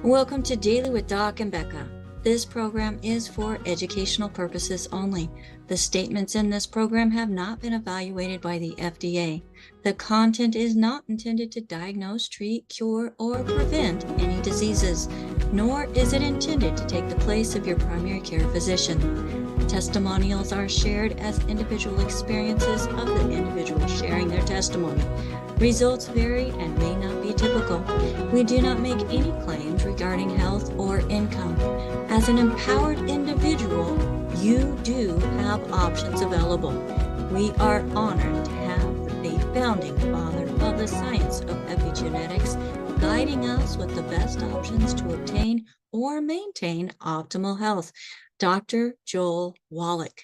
Welcome to Daily with Doc and Becca. This program is for educational purposes only. The statements in this program have not been evaluated by the FDA. The content is not intended to diagnose, treat, cure, or prevent any diseases, nor is it intended to take the place of your primary care physician. Testimonials are shared as individual experiences of the individual sharing their testimony. Results vary and may not be typical. We do not make any claims regarding health or income. As an empowered individual, you do have options available. We are honored to have the founding father of the science of epigenetics guiding us with the best options to obtain or maintain optimal health, Dr. Joel Wallach.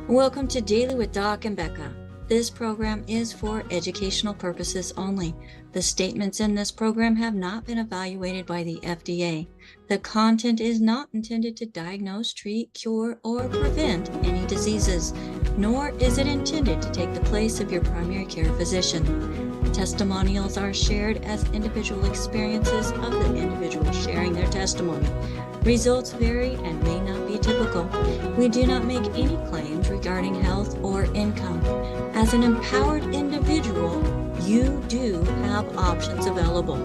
Welcome to Daily with Doc and Becca. This program is for educational purposes only. The statements in this program have not been evaluated by the FDA. The content is not intended to diagnose, treat, cure, or prevent any diseases, nor is it intended to take the place of your primary care physician. Testimonials are shared as individual experiences of the individual sharing their testimony. Results vary and may not be typical. We do not make any claims regarding health or income. As an empowered individual, you do have options available.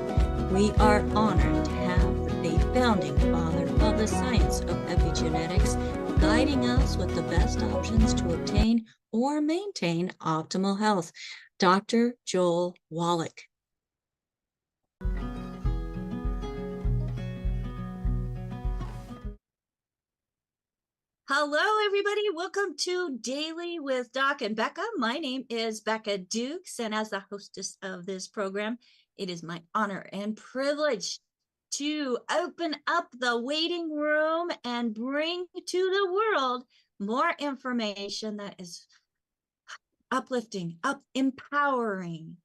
We are honored to have the founding father of the science of epigenetics guiding us with the best options to obtain or maintain optimal health, Dr. Joel Wallach. Hello, everybody. Welcome to Daily with Doc and Becca. My name is Becca Dukes, and as the hostess of this program, it is my honor and privilege to open up the waiting room and bring to the world more information that is uplifting, empowering.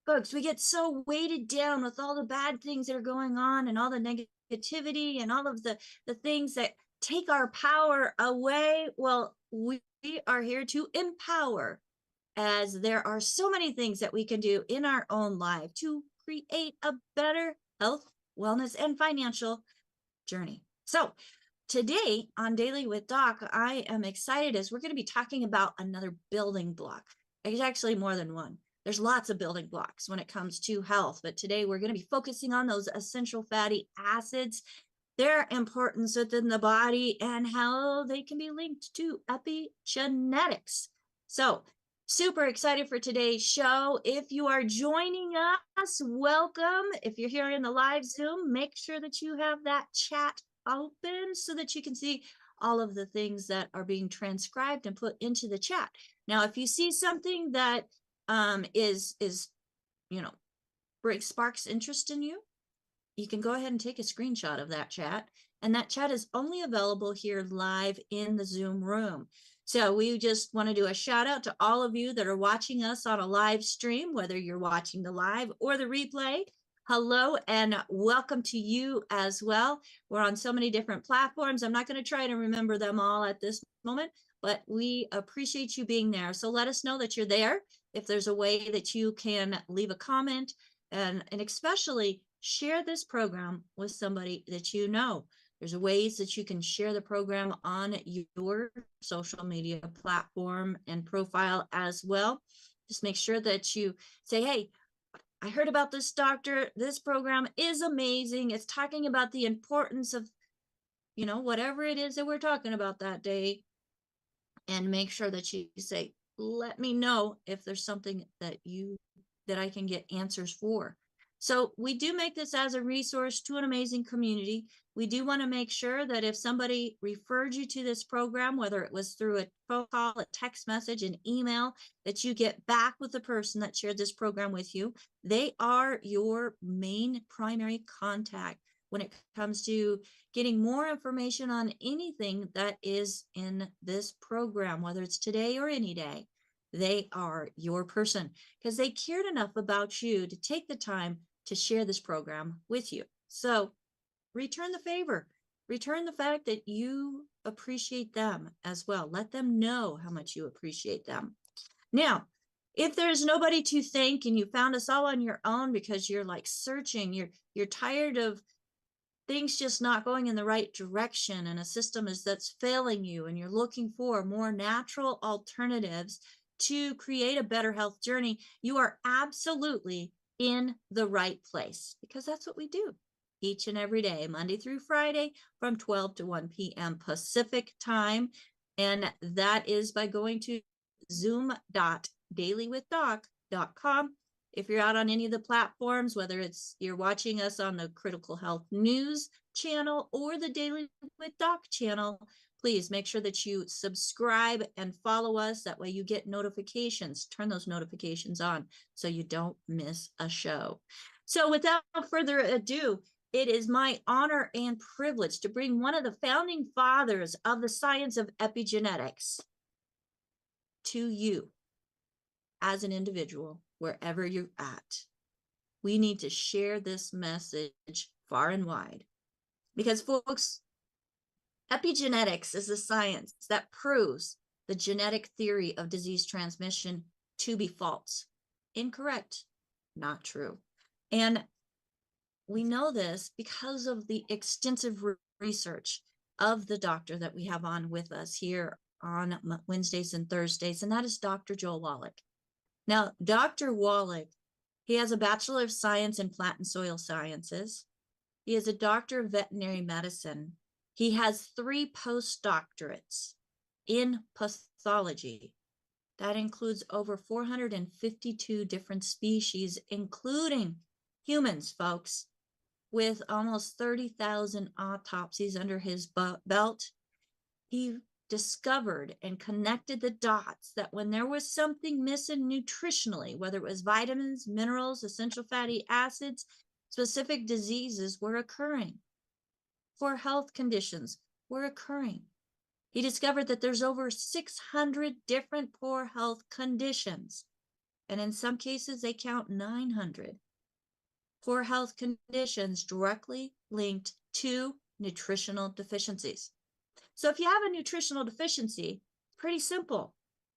Folks, we get so weighted down with all the bad things that are going on and all the negativity and all of the things that take our power away. Well, we are here to empower, as there are so many things that we can do in our own life to create a better health, wellness, and financial journey. So today on Daily with Doc, I am excited as we're going to be talking about another building block. It's actually more than one. There's lots of building blocks when it comes to health, but today we're going to be focusing on those essential fatty acids, their importance within the body, and how they can be linked to epigenetics. So super excited for today's show. If you are joining us, welcome. If you're here in the live Zoom, make sure that you have that chat open so that you can see all of the things that are being transcribed and put into the chat. Now, if you see something that sparks interest in you, you can go ahead and take a screenshot of that chat, and that chat is only available here live in the Zoom room. So we just want to do a shout out to all of you that are watching us on a live stream, whether you're watching the live or the replay. Hello and welcome to you as well. We're on so many different platforms. I'm not going to try to remember them all at this moment, but we appreciate you being there. So let us know that you're there. If there's a way that you can leave a comment, and especially share this program with somebody that you know. There's ways that you can share the program on your social media platform and profile as well. Just make sure that you say, hey, I heard about this doctor. This program is amazing. It's talking about the importance of, whatever it is that we're talking about that day. And make sure that you say, let me know if there's something that I can get answers for. So we do make this as a resource to an amazing community. We do want to make sure that if somebody referred you to this program, whether it was through a phone call, a text message, an email, that you get back with the person that shared this program with you. They are your main primary contact when it comes to getting more information on anything that is in this program, whether it's today or any day. They are your person because they cared enough about you to take the time to share this program with you. So return the favor, return the fact that you appreciate them as well. Let them know how much you appreciate them. Now, if there's nobody to thank and you found us all on your own because you're like searching, you're tired of things just not going in the right direction and a system that's failing you, and you're looking for more natural alternatives to create a better health journey, you are absolutely in the right place, because that's what we do each and every day, Monday through Friday, from 12 to 1 p.m. Pacific time. And that is by going to zoom.dailywithdoc.com. If you're out on any of the platforms, whether it's you're watching us on the Critical Health News channel or the Daily with Doc channel, please make sure that you subscribe and follow us. That way you get notifications. Turn those notifications on so you don't miss a show. So without further ado, it is my honor and privilege to bring one of the founding fathers of the science of epigenetics to you as an individual, wherever you're at. We need to share this message far and wide, because folks, epigenetics is the science that proves the genetic theory of disease transmission to be false, incorrect, not true. And we know this because of the extensive research of the doctor that we have on with us here on Wednesdays and Thursdays, and that is Dr. Joel Wallach. Now, Dr. Wallach, he has a Bachelor of Science in Plant and Soil Sciences. He is a Doctor of Veterinary Medicine. He has 3 postdoctorates in pathology. That includes over 452 different species, including humans, folks, with almost 30,000 autopsies under his belt. He discovered and connected the dots that when there was something missing nutritionally, whether it was vitamins, minerals, essential fatty acids, specific diseases were occurring. Poor health conditions were occurring. He discovered that there's over 600 different poor health conditions, and in some cases they count 900. Poor health conditions directly linked to nutritional deficiencies. So if you have a nutritional deficiency, pretty simple.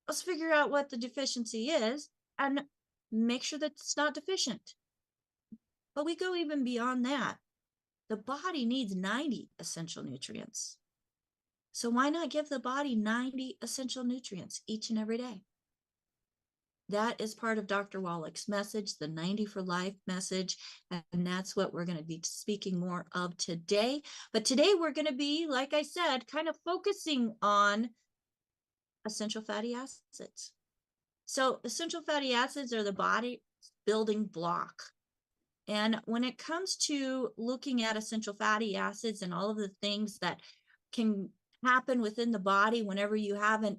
Let's figure out what the deficiency is and make sure that it's not deficient. But we go even beyond that. The body needs 90 essential nutrients. So why not give the body 90 essential nutrients each and every day? That is part of Dr. Wallach's message, the 90 for life message, and that's what we're going to be speaking more of today. But today we're going to be, like I said, kind of focusing on essential fatty acids. So essential fatty acids are the body building block. And when it comes to looking at essential fatty acids and all of the things that can happen within the body whenever you have a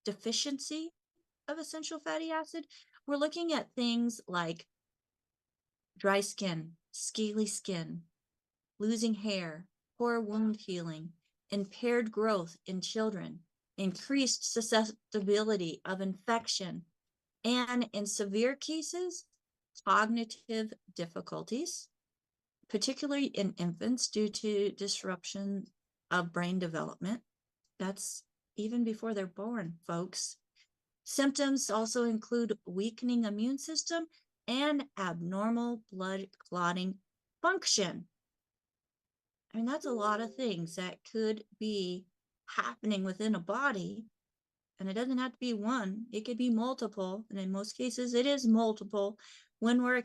deficiency of essential fatty acid, we're looking at things like dry skin, scaly skin, losing hair, poor wound healing, impaired growth in children, increased susceptibility of infection, and in severe cases, cognitive difficulties, particularly in infants due to disruption of brain development. That's even before they're born, folks. Symptoms also include weakening immune system and abnormal blood clotting function. I mean, that's a lot of things that could be happening within a body. And it doesn't have to be one, it could be multiple. And in most cases, it is multiple when we're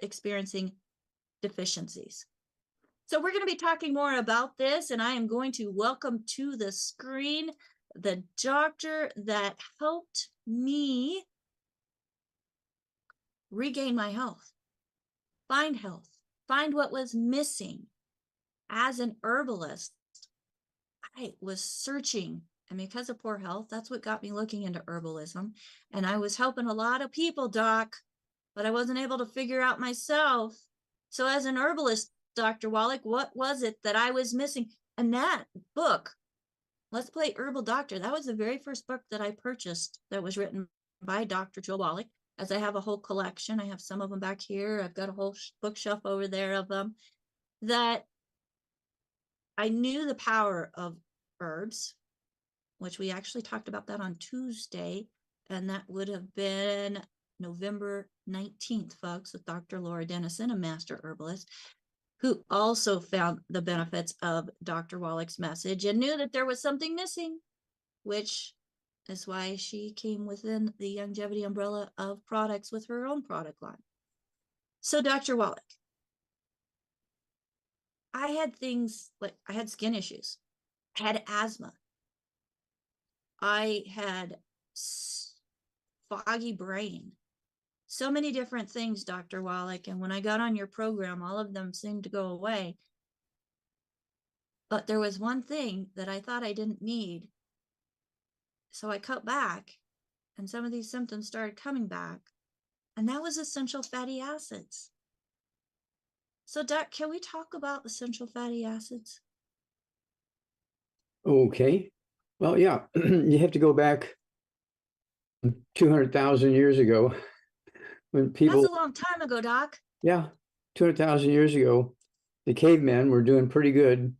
experiencing deficiencies. So we're going to be talking more about this, and I am going to welcome to the screen the doctor that helped me regain my health, find what was missing. As an herbalist, I was searching, and because of poor health, that's what got me looking into herbalism. And I was helping a lot of people, Doc, but I wasn't able to figure out myself. So as an herbalist, Dr. Wallach, what was it that I was missing? And that book, Let's Play Herbal Doctor, that was the very first book that I purchased that was written by Dr. Joe Wallach, as I have a whole collection. I have some of them back here. I've got a whole bookshelf over there of them, that I knew the power of herbs, which we actually talked about that on Tuesday, and that would have been November 19th, folks, with Dr. Laura Dennison, a master herbalist, who also found the benefits of Dr. Wallach's message and knew that there was something missing, which is why she came within the longevity umbrella of products with her own product line. So, Dr. Wallach, I had things like I had skin issues, I had asthma, I had foggy brain, so many different things, Dr. Wallach. And when I got on your program, all of them seemed to go away. But there was one thing that I thought I didn't need. So I cut back, and some of these symptoms started coming back. And that was essential fatty acids. So, Doc, can we talk about essential fatty acids? Okay. Well, yeah, you have to go back 200,000 years ago when people. That's a long time ago, Doc. Yeah, 200,000 years ago, the cavemen were doing pretty good. And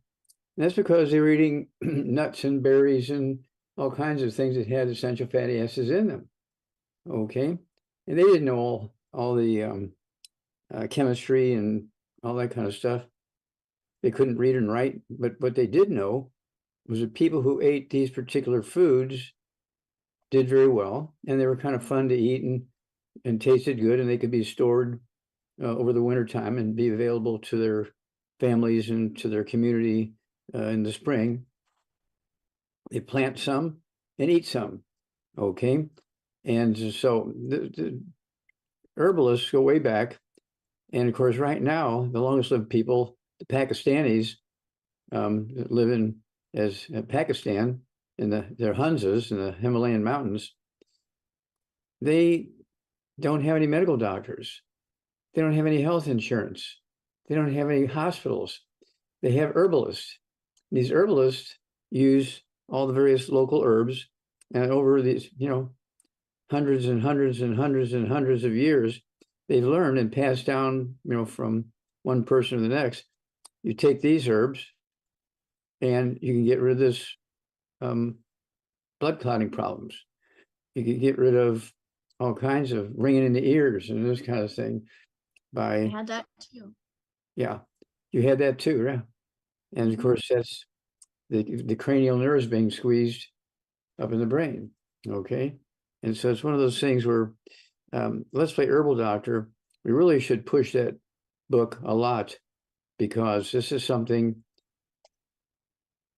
that's because they were eating nuts and berries and all kinds of things that had essential fatty acids in them. Okay. And they didn't know all the chemistry and all that kind of stuff. They couldn't read and write, but what they did know was that people who ate these particular foods did very well, and they were kind of fun to eat and tasted good, and they could be stored over the winter time and be available to their families and to their community in the spring. They plant some and eat some, okay? And so the herbalists go way back, and of course, right now, the longest lived people, the Pakistanis, that live in Pakistan, in their Hunzas in the Himalayan mountains, they don't have any medical doctors. They don't have any health insurance. They don't have any hospitals. They have herbalists. These herbalists use all the various local herbs, and over these, hundreds and hundreds and hundreds and hundreds of years, they've learned and passed down, from one person to the next. You take these herbs, and you can get rid of this blood clotting problems. You can get rid of all kinds of ringing in the ears and this kind of thing. I had that too. Yeah, you had that too, yeah. And of course, that's the cranial nerves being squeezed up in the brain. Okay, and so it's one of those things where Let's Play Herbal Doctor, we really should push that book a lot, because this is something.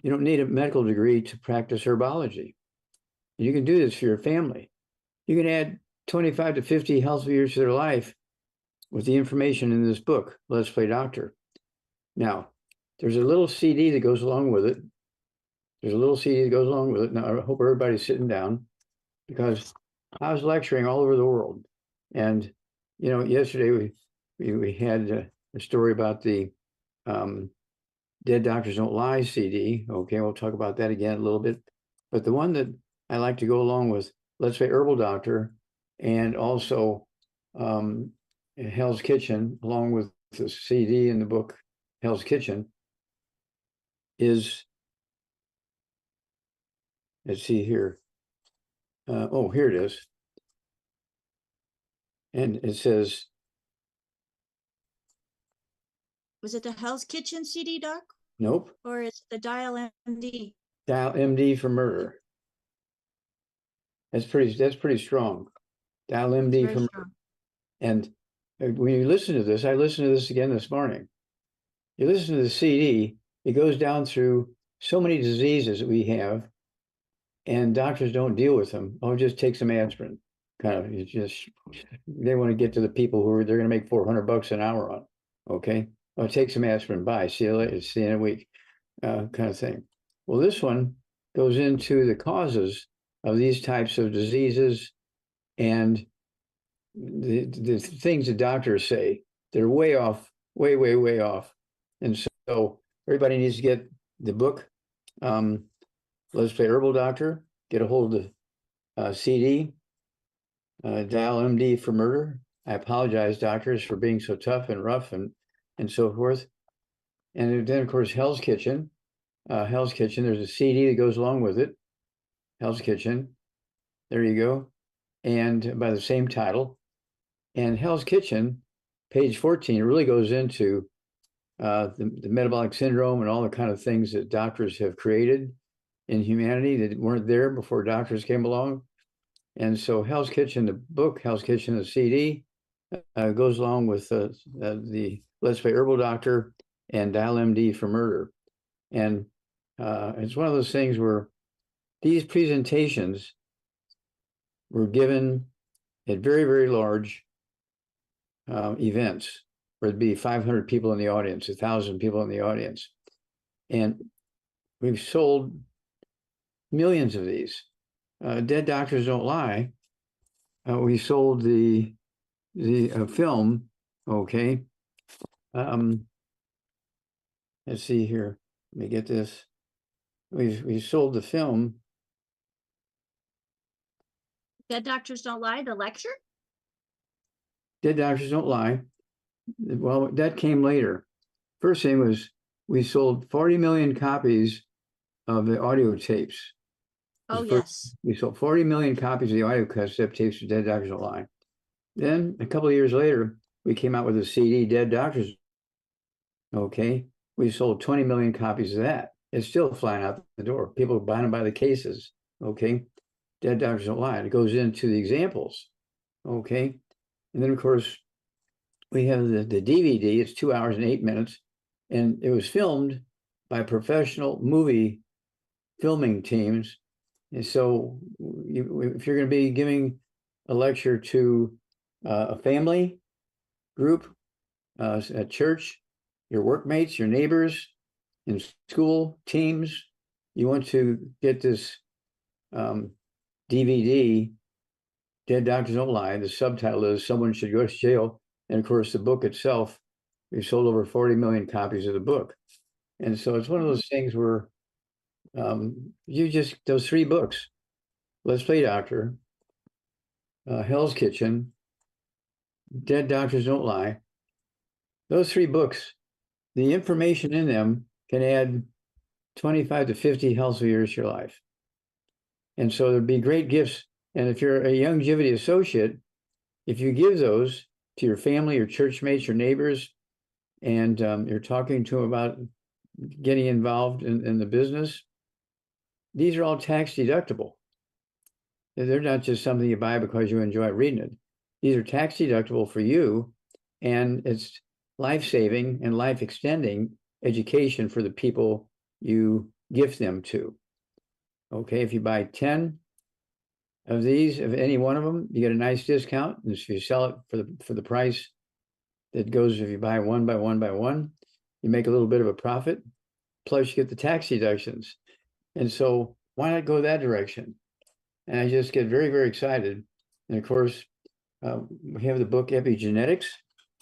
You don't need a medical degree to practice herbology. You can do this for your family. You can add 25 to 50 healthy years to their life with the information in this book, Let's Play Doctor. Now, there's a little CD that goes along with it. Now, I hope everybody's sitting down, because I was lecturing all over the world. And, yesterday we had a story about the Dead Doctors Don't Lie CD. Okay, we'll talk about that again a little bit. But the one that I like to go along with, Let's Play Herbal Doctor, and also Hell's Kitchen, along with the CD in the book Hell's Kitchen, is, let's see here. Here it is. And it says, was it the Hell's Kitchen CD, Doc? Nope. Or is it the Dial MD? Dial MD for murder. That's pretty strong. Dial MD Very for murder. strong. And when you listen to this, I listened to this again this morning. You listen to the CD, it goes down through so many diseases that we have, and doctors don't deal with them. Oh, just take some aspirin. Kind of, it's just, they want to get to the people who are, they're going to make $400 an hour on. Okay. Oh, take some aspirin. Bye. See you later. See you in a week. Kind of thing. Well, this one goes into the causes of these types of diseases and the things the doctors say. They're way off, way off. And so everybody needs to get the book. Let's Play Herbal Doctor. Get a hold of the CD. Dial MD for murder. I apologize, doctors, for being so tough and rough and so forth. And then, of course, Hell's Kitchen. Hell's Kitchen, there's a CD that goes along with it. Hell's Kitchen. There you go. And by the same title. And Hell's Kitchen, page 14, really goes into the metabolic syndrome and all the kind of things that doctors have created in humanity that weren't there before doctors came along. And so Hell's Kitchen, the book, Hell's Kitchen, the CD, goes along with the Let's Play Herbal Doctor and Dial MD for murder. And it's one of those things where these presentations were given at very, very large events, where it'd be 500 people in the audience, 1,000 people in the audience. And we've sold millions of these. Dead Doctors Don't Lie. We sold the film. Okay. Let's see here. Let me get this. We sold the film. Dead Doctors Don't Lie, the lecture? Dead Doctors Don't Lie. Well, that came later. First thing was we sold 40 million copies of the audio tapes. Oh, yes. We sold 40 million copies of the audio cassette tapes of Dead Doctors Don't Lie. Then a couple of years later, we came out with a CD, Dead Doctors. Okay. We sold 20 million copies of that. It's still flying out the door. People are buying them by the cases. Okay. Dead Doctors Don't Lie. It goes into the examples. Okay. And then, of course, we have the DVD. It's 2 hours and 8 minutes. And it was filmed by professional movie filming teams. And so if you're going to be giving a lecture to a family group, at church, your workmates, your neighbors, in school, teams, you want to get this DVD, Dead Doctors Don't Lie. The subtitle is Someone Should Go to Jail. And of course, the book itself, we've sold over 40 million copies of the book. And so it's one of those things where those 3 books, Let's Play Doctor, Hell's Kitchen, Dead Doctors Don't Lie, those 3 books, the information in them can add 25 to 50 healthy years to your life. And so there'd be great gifts. And if you're a Youngevity associate, if you give those to your family, your church mates, your neighbors, and you're talking to them about getting involved in the business, these are all tax deductible. They're not just something you buy because you enjoy reading it. These are tax deductible for you, and it's life-saving and life-extending education for the people you gift them to. Okay, if you buy 10 of these, of any one of them, you get a nice discount. And if you sell it for the price that goes, if you buy one by one, you make a little bit of a profit. Plus, you get the tax deductions. And so, why not go that direction? And I just get very, very excited. And of course, we have the book Epigenetics.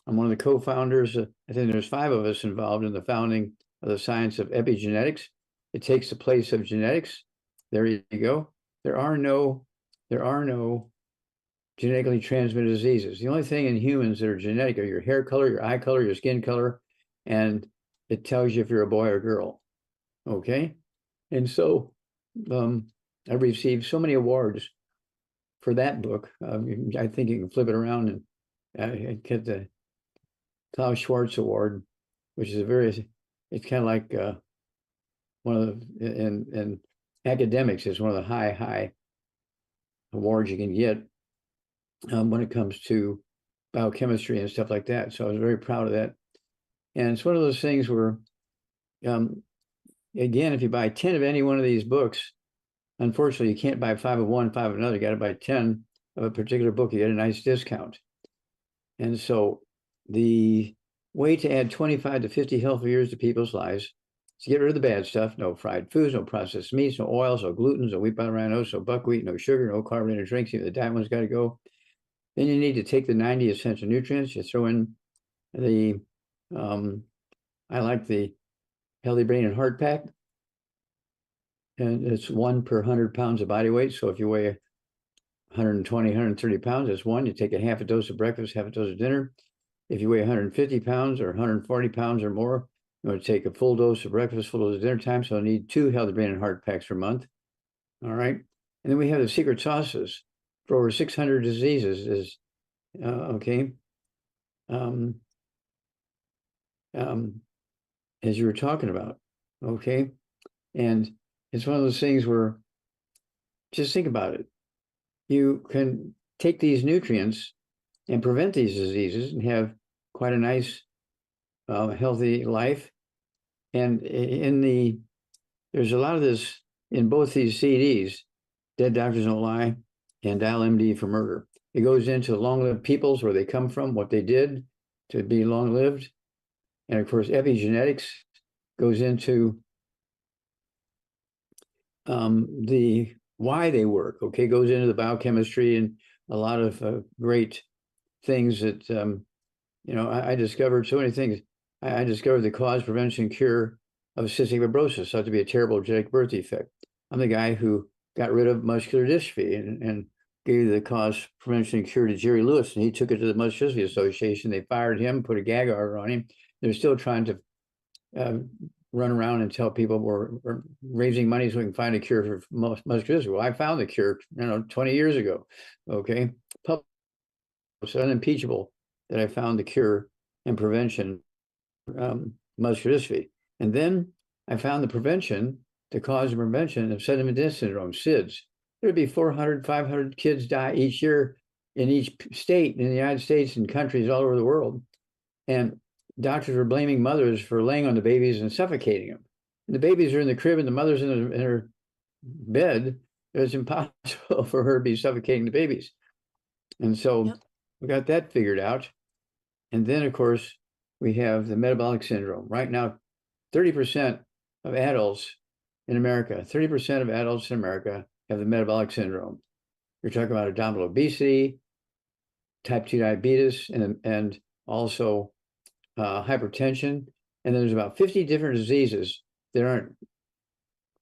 I'm one of the co-founders. I think there's 5 of us involved in the founding of the science of epigenetics. It takes the place of genetics. There you go. There are no genetically transmitted diseases. The only thing in humans that are genetic are your hair color, your eye color, your skin color, and it tells you if you're a boy or girl. Okay? And so I received so many awards for that book. I think you can flip it around and get the Klaus Schwartz Award, which is it's kind of like one of the, in academics, it's one of the high awards you can get when it comes to biochemistry and stuff like that. So I was very proud of that. And it's one of those things where, again, if you buy 10 of any one of these books, unfortunately, you can't buy 5 of one, 5 of another. You got to buy 10 of a particular book. You get a nice discount. And so the way to add 25 to 50 healthy years to people's lives is to get rid of the bad stuff. No fried foods, no processed meats, no oils, no gluten, no wheat, bran, oats, no buckwheat, no sugar, no carbonated drinks. Even the diet one's got to go. Then you need to take the 90 essential nutrients. You throw in the, I like the Healthy Brain and Heart Pack. And it's 1 per 100 pounds of body weight. So if you weigh 120, 130 pounds, that's 1. You take a half a dose of breakfast, half a dose of dinner. If you weigh 150 pounds or 140 pounds or more, you want to take a full dose of breakfast, full dose of dinner time. So I need 2 Healthy Brain and Heart Packs per month. All right. And then we have the secret sauces for over 600 diseases. Okay. As you were talking about. Okay. And it's one of those things where, just think about it. You can take these nutrients and prevent these diseases and have quite a nice, healthy life. And there's a lot of this in both these CDs, Dead Doctors Don't Lie and Dial MD for Murder. It goes into long-lived peoples, where they come from, what they did to be long-lived. And of course, epigenetics goes into the why they work. Okay, goes into the biochemistry and a lot of great things that I discovered so many things. I discovered the cause, prevention, cure of cystic fibrosis, thought to be a terrible genetic birth defect. I'm the guy who got rid of muscular dystrophy and gave the cause, prevention, and cure to Jerry Lewis, and he took it to the Muscular Dystrophy Association. They fired him, put a gag order on him. They're still trying to run around and tell people we're raising money so we can find a cure for muscular dystrophy. Well, I found the cure, 20 years ago. Okay, it's unimpeachable that I found the cure and prevention muscular dystrophy. And then I found the prevention, the cause and prevention of Sedimentary syndrome, SIDS. There'd be 400, 500 kids die each year in each state in the United States and countries all over the world. And doctors were blaming mothers for laying on the babies and suffocating them. And the babies are in the crib and the mother's in her bed. It's impossible for her to be suffocating the babies. And so we got that figured out. And then, of course, we have the metabolic syndrome. Right now, 30% of adults in America, 30% of adults in America have the metabolic syndrome. You're talking about abdominal obesity, type 2 diabetes, and also hypertension. And then there's about 50 different diseases that aren't,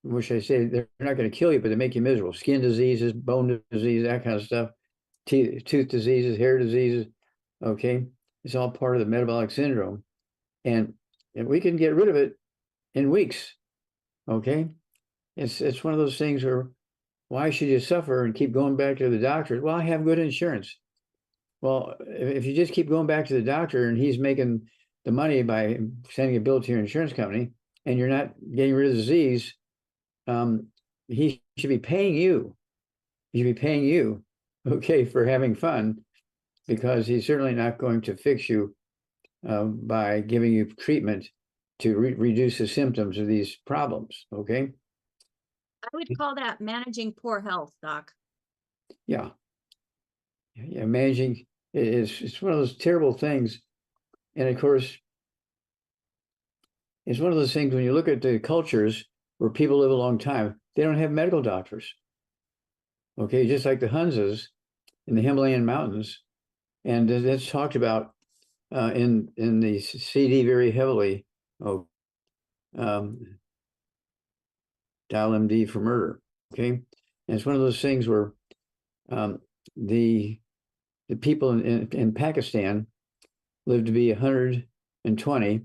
which I say they're not going to kill you, but they make you miserable. Skin diseases, bone disease, that kind of stuff, tooth diseases, hair diseases. Okay, it's all part of the metabolic syndrome, and we can get rid of it in weeks. Okay, it's one of those things where, why should you suffer and keep going back to the doctor? Well, I have good insurance. Well, if you just keep going back to the doctor and he's making the money by sending a bill to your insurance company and you're not getting rid of the disease, he should be paying you. He should be paying you, okay, for having fun, because he's certainly not going to fix you by giving you treatment to reduce the symptoms of these problems, okay? I would call that managing poor health, Doc. Yeah. Yeah, managing it's one of those terrible things. And of course, it's one of those things when you look at the cultures where people live a long time, they don't have medical doctors. Okay, just like the Hunzas in the Himalayan mountains. And that's talked about in the CD very heavily. Dial MD for Murder. Okay, and it's one of those things where the people in Pakistan live to be 120.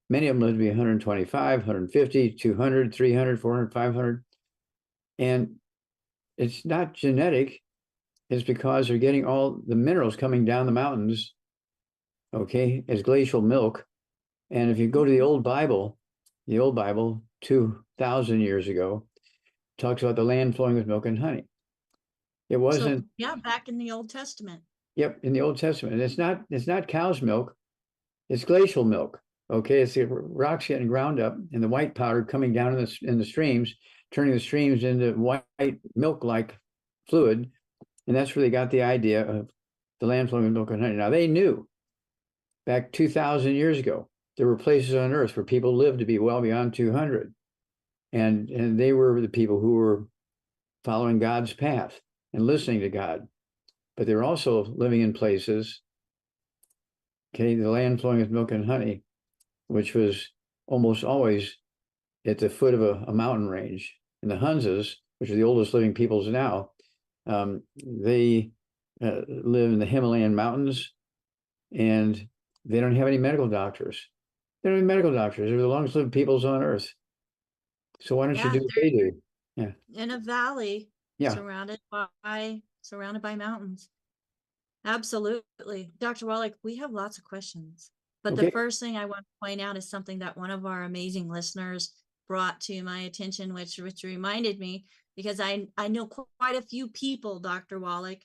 Many of them live to be 125, 150, 200, 300, 400, 500. And it's not genetic. It's because they're getting all the minerals coming down the mountains, okay, as glacial milk. And if you go to the old Bible, 2,000 years ago, talks about the land flowing with milk and honey. It wasn't. So, yeah, back in the Old Testament. Yep, in the Old Testament. And it's not cow's milk, it's glacial milk. Okay, it's the rocks getting ground up and the white powder coming down in the streams, turning the streams into white milk-like fluid. And that's where they got the idea of the land flowing with milk and honey. Now, they knew back 2,000 years ago, there were places on Earth where people lived to be well beyond 200. And they were the people who were following God's path and listening to God. But they were also living in places, okay, the land flowing with milk and honey, which was almost always at the foot of a mountain range. And the Hunzas, which are the oldest living peoples now, they live in the Himalayan mountains, and they don't have any medical doctors. They don't have medical doctors. They're the longest living peoples on Earth. So why don't you do what they do? Yeah. In a valley, yeah, surrounded by mountains. Absolutely. Dr. Wallach, we have lots of questions. But okay. The first thing I want to point out is something that one of our amazing listeners brought to my attention, which reminded me, because I know quite a few people, Dr. Wallach,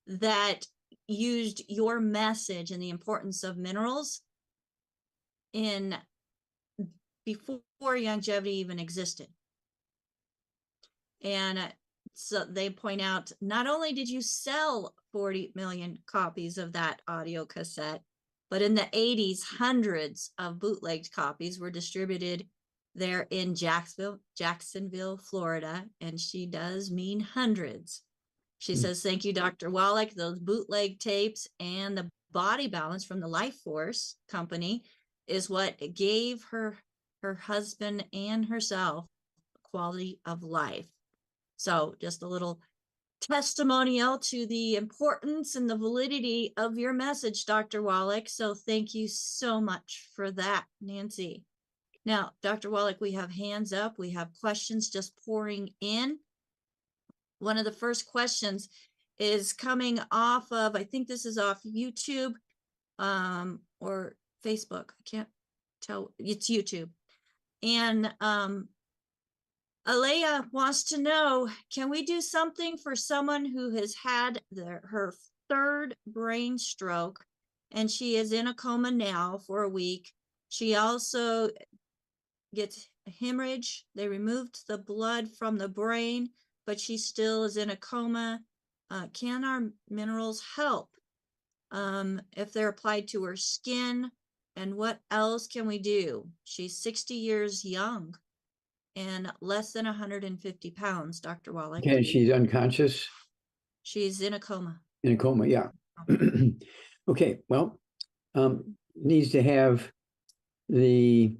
that used your message and the importance of minerals in before longevity even existed. And so they point out, not only did you sell 40 million copies of that audio cassette, but in the 80s, hundreds of bootlegged copies were distributed there in Jacksonville, Florida. And she does mean hundreds. She says, thank you, Dr. Wallach. Those bootleg tapes and the body balance from the Life Force company is what gave her husband and herself quality of life. So just a little testimonial to the importance and the validity of your message, Dr. Wallach. So thank you so much for that, Nancy. Now, Dr. Wallach, we have hands up. We have questions just pouring in. One of the first questions is coming off of, I think this is off YouTube or Facebook. I can't tell. It's YouTube. And Alea wants to know, can we do something for someone who has had her third brain stroke and she is in a coma now for a week? She also gets a hemorrhage. They removed the blood from the brain, but she still is in a coma. Can our minerals help if they're applied to her skin? And what else can we do? She's 60 years young and less than 150 pounds, Dr. Wallach. Okay, she's unconscious? She's in a coma. In a coma, yeah. Okay, well, needs to have the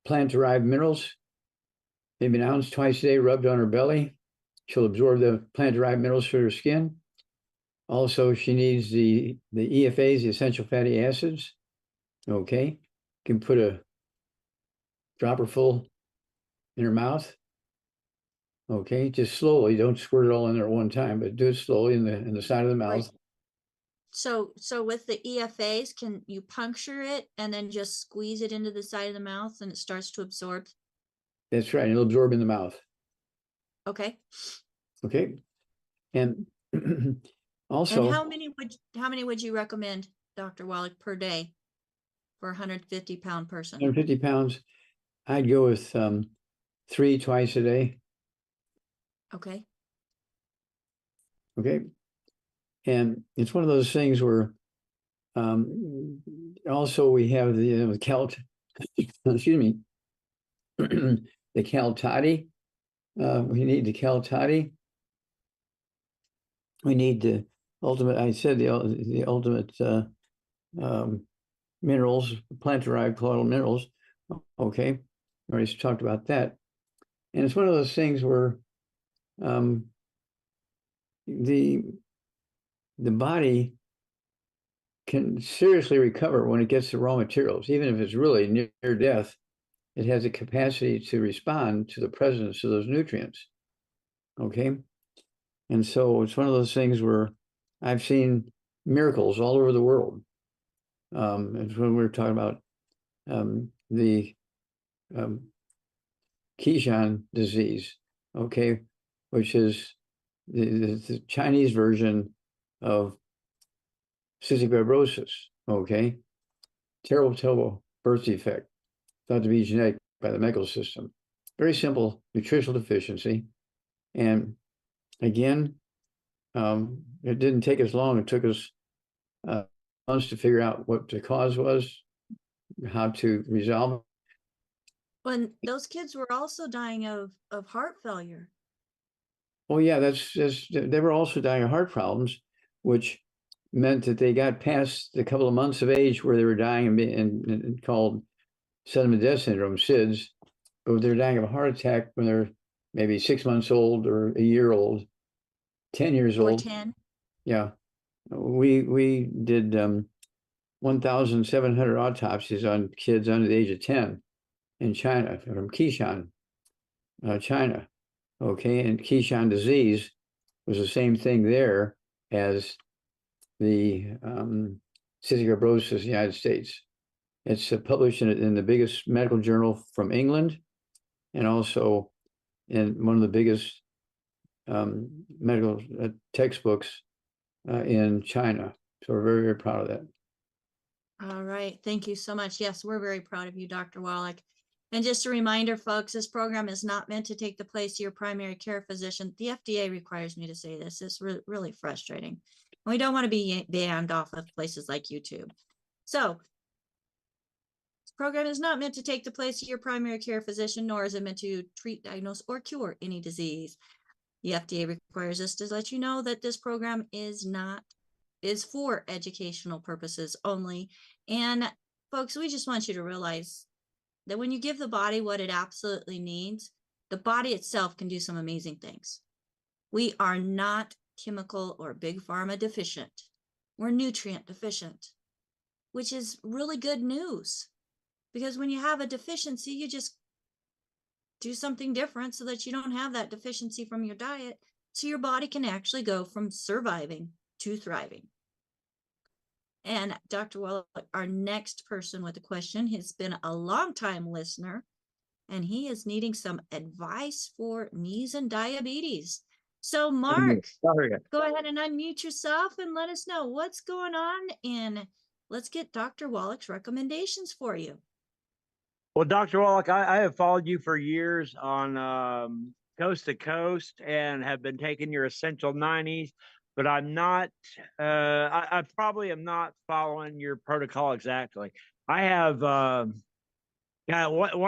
plant-derived minerals, maybe an ounce twice a day rubbed on her belly. She'll absorb the plant-derived minerals through her skin. Also, she needs the EFAs, the essential fatty acids. Okay, can put a dropper full in her mouth. Okay, just slowly. Don't squirt it all in there at one time, but do it slowly in the side of the mouth. Right. So with the EFAs, can you puncture it and then just squeeze it into the side of the mouth and it starts to absorb? That's right. It'll absorb in the mouth. Okay. Okay. And also, and how many would you recommend, Dr. Wallach, per day for a 150-pound person? 150 pounds. I'd go with 3 twice a day. Okay. Okay. And it's one of those things where also we have the excuse me, the Cal-Toddy. We need the Cal-Toddy. We need the ultimate, I said the ultimate minerals, plant-derived colloidal minerals. Okay, I already talked about that. And it's one of those things where the body can seriously recover when it gets the raw materials. Even if it's really near death, it has a capacity to respond to the presence of those nutrients. Okay. And so it's one of those things where I've seen miracles all over the world. It's when we were talking about the Keyshan disease, okay, which is the Chinese version of cystic fibrosis, okay? Terrible, terrible birth defect, thought to be genetic by the medical system. Very simple nutritional deficiency. And again, it didn't take us long. It took us months to figure out what the cause was, how to resolve it. When those kids were also dying of heart failure. Oh yeah, that's they were also dying of heart problems, which meant that they got past the couple of months of age where they were dying and called sudden death syndrome, SIDS, but they're dying of a heart attack when they're maybe 6 months old or a year old, 10 years Or old. 10. Yeah, we did 1,700 autopsies on kids under the age of 10 in China, from Keyshan, China. Okay, and Keyshan disease was the same thing there as the cystic fibrosis in the United States. It's published in the biggest medical journal from England, and also in one of the biggest medical textbooks in China. So we're very, very proud of that. All right. Thank you so much. Yes, we're very proud of you, Dr. Wallach. And just a reminder, folks, this program is not meant to take the place of your primary care physician. The FDA requires me to say this. It's really frustrating. And we don't want to be banned off of places like YouTube. So this program is not meant to take the place of your primary care physician, nor is it meant to treat, diagnose, or cure any disease. The FDA requires us to let you know that this program is for educational purposes only. And folks, we just want you to realize that when you give the body what it absolutely needs, the body itself can do some amazing things. We are not chemical or big pharma deficient. We're nutrient deficient, which is really good news, because when you have a deficiency, you just do something different so that you don't have that deficiency from your diet, so your body can actually go from surviving to thriving. And Dr. Wallach, our next person with a question, has been a long-time listener, and he is needing some advice for knees and diabetes. So Mark, go ahead and unmute yourself and let us know what's going on, and let's get Dr. Wallach's recommendations for you. Well, Dr. Wallach, I have followed you for years on Coast to Coast and have been taking your Essential 90s, but I'm not, I probably am not following your protocol exactly. I have, one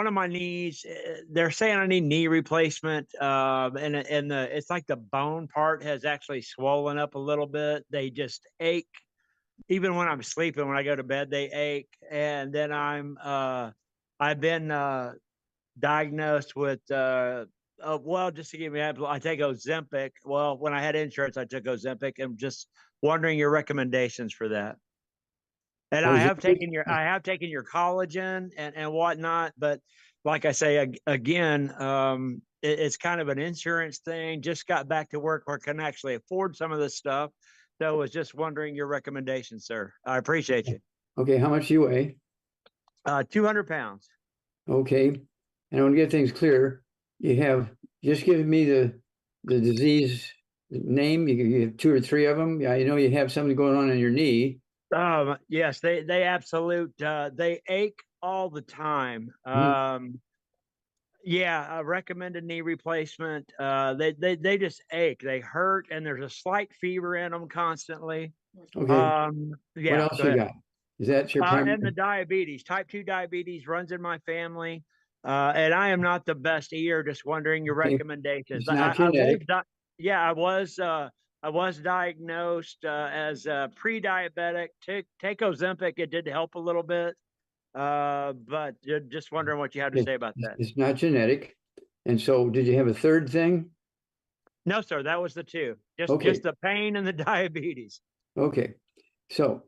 of my knees, they're saying I need knee replacement, and it's like the bone part has actually swollen up a little bit. They just ache. Even when I'm sleeping, when I go to bed, they ache. And then I've been diagnosed with, well, just to give you an example, I take Ozempic. Well, when I had insurance, I took Ozempic, and just wondering your recommendations for that. And I have taken your collagen and whatnot, but like I say again, it's kind of an insurance thing. Just got back to work where I can actually afford some of this stuff. So I was just wondering your recommendations, sir. I appreciate you. Okay, how much do you weigh? 200 pounds. Okay, and I want to get things clear. You have just given me the disease name. You have 2 or 3 of them. I know you have something going on in your knee. Yes, they they ache all the time. Yeah, a recommended knee replacement. They just ache. They hurt, and there's a slight fever in them constantly. Okay. Yeah. What else you got? Is that your primary? And the diabetes, type 2 diabetes runs in my family. And I am not the best eater, just wondering your recommendations. It's not genetic. I was diagnosed as pre-diabetic. Take Ozempic, it did help a little bit. But just wondering what you had to say about that. It's not genetic. And so did you have a third thing? No, sir, that was the 2. Okay. Just the pain and the diabetes. Okay. So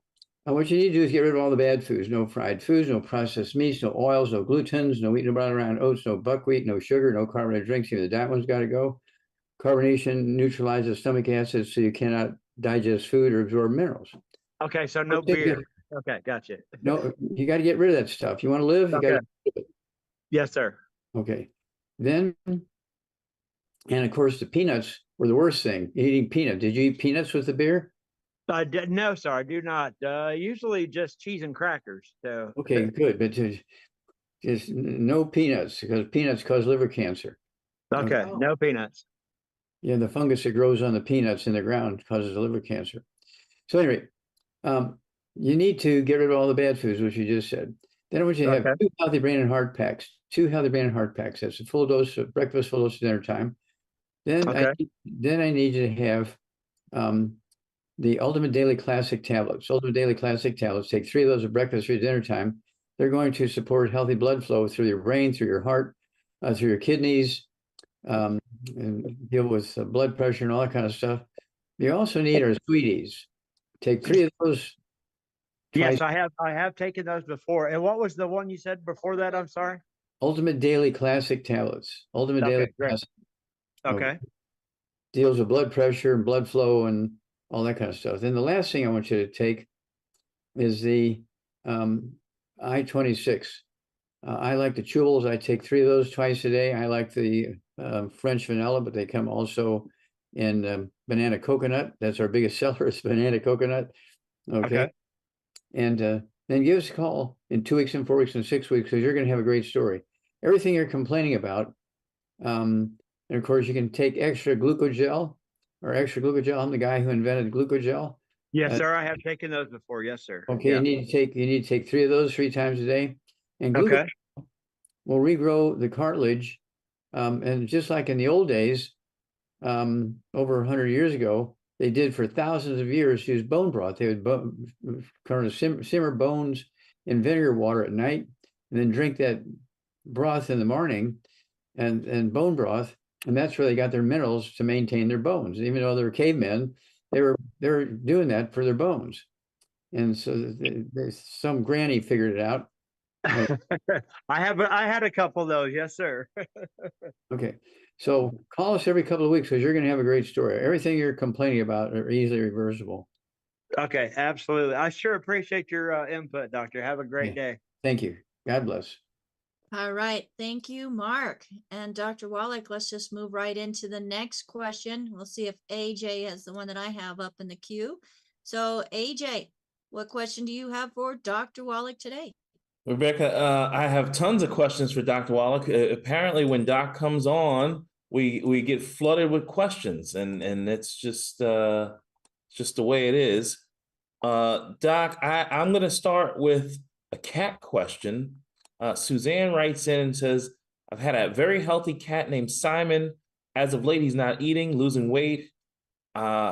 what you need to do is get rid of all the bad foods. No fried foods, no processed meats, no oils, no glutens, no wheat, no brown around oats, no buckwheat, no sugar, no carbonated drinks. Even that one's got to go. Carbonation neutralizes stomach acids, so you cannot digest food or absorb minerals. Okay, so no beer. Okay, gotcha. No, you got to get rid of that stuff. You want to live, you got to. Yes, sir. Okay. Then, and of course, the peanuts were the worst thing. Eating peanut. Did you eat peanuts with the beer? No, sir, I do not. Usually just cheese and crackers. So Okay, good. But just no peanuts, because peanuts cause liver cancer. okay, no peanuts. Yeah, the fungus that grows on the peanuts in the ground causes liver cancer. So anyway, you need to get rid of all the bad foods, which you just said. Then I want you to have 2 healthy brain and heart packs. 2 healthy brain and heart packs. That's a full dose of breakfast, full dose of dinner time. Then I need you to have the Ultimate Daily Classic tablets. Ultimate Daily Classic tablets. Take 3 of those at breakfast or dinner time. They're going to support healthy blood flow through your brain, through your heart, through your kidneys, and deal with blood pressure and all that kind of stuff. You also need our Sweet Eze. Take 3 of those. Yes, I have taken those before. And what was the one you said before that? I'm sorry. Ultimate Daily Classic tablets. Ultimate Daily Classic. Okay. Deals with blood pressure and blood flow and all that kind of stuff. Then the last thing I want you to take is the I-26. I like the chewables. I take 3 of those twice a day. I like the French vanilla, but they come also in banana coconut. That's our biggest seller, is banana coconut. Okay. And then give us a call in 2 weeks and 4 weeks and 6 weeks, because you're going to have a great story. Everything you're complaining about. And of course, you can take extra glucogel or extra glucogel. I'm the guy who invented glucogel. Yes, sir. I have taken those before. Yes, sir. Okay. You need to take 3 of those 3 times a day. And glucogel will regrow the cartilage. And just like in the old days, over 100 years ago, they did for thousands of years use bone broth. They would simmer bones in vinegar water at night, and then drink that broth in the morning, and bone broth, and that's where they got their minerals to maintain their bones. Even though they were cavemen, they were doing that for their bones. And so some granny figured it out. I had a couple of those. Yes, sir. Okay. So call us every couple of weeks, because you're going to have a great story. Everything you're complaining about are easily reversible. Okay, absolutely. I sure appreciate your input, Doctor. Have a great day. Thank you. God bless. All right. Thank you, Mark. And Dr. Wallach, let's just move right into the next question. We'll see if AJ is the one that I have up in the queue. So AJ, what question do you have for Dr. Wallach today? Rebecca, I have tons of questions for Dr. Wallach. Apparently, when Doc comes on, we get flooded with questions, and it's just the way it is. Doc, I'm going to start with a cat question. Suzanne writes in and says, "I've had a very healthy cat named Simon. As of late, he's not eating, losing weight.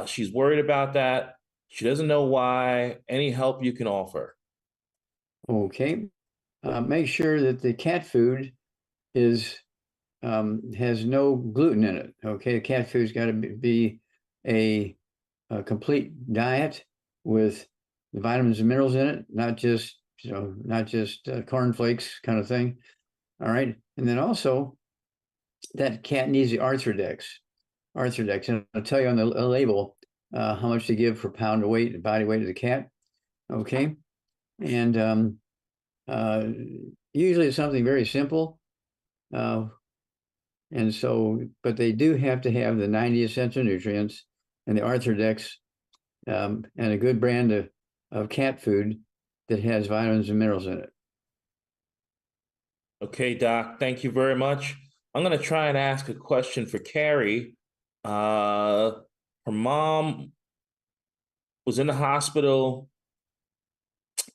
She's worried about that. She doesn't know why. Any help you can offer?" Okay. Make sure that the cat food has no gluten in it. Okay, the cat food's got to be a complete diet with the vitamins and minerals in it, not just cornflakes kind of thing. All right, and then also that cat needs the Arthrodex, and I'll tell you on the label how much to give for pound of weight, body weight of the cat. Okay, and usually it's something very simple. And so, but they do have to have the 90 essential nutrients and the Arthrodex, and a good brand of cat food that has vitamins and minerals in it. Okay, Doc, thank you very much. I'm going to try and ask a question for Carrie. Her mom was in the hospital.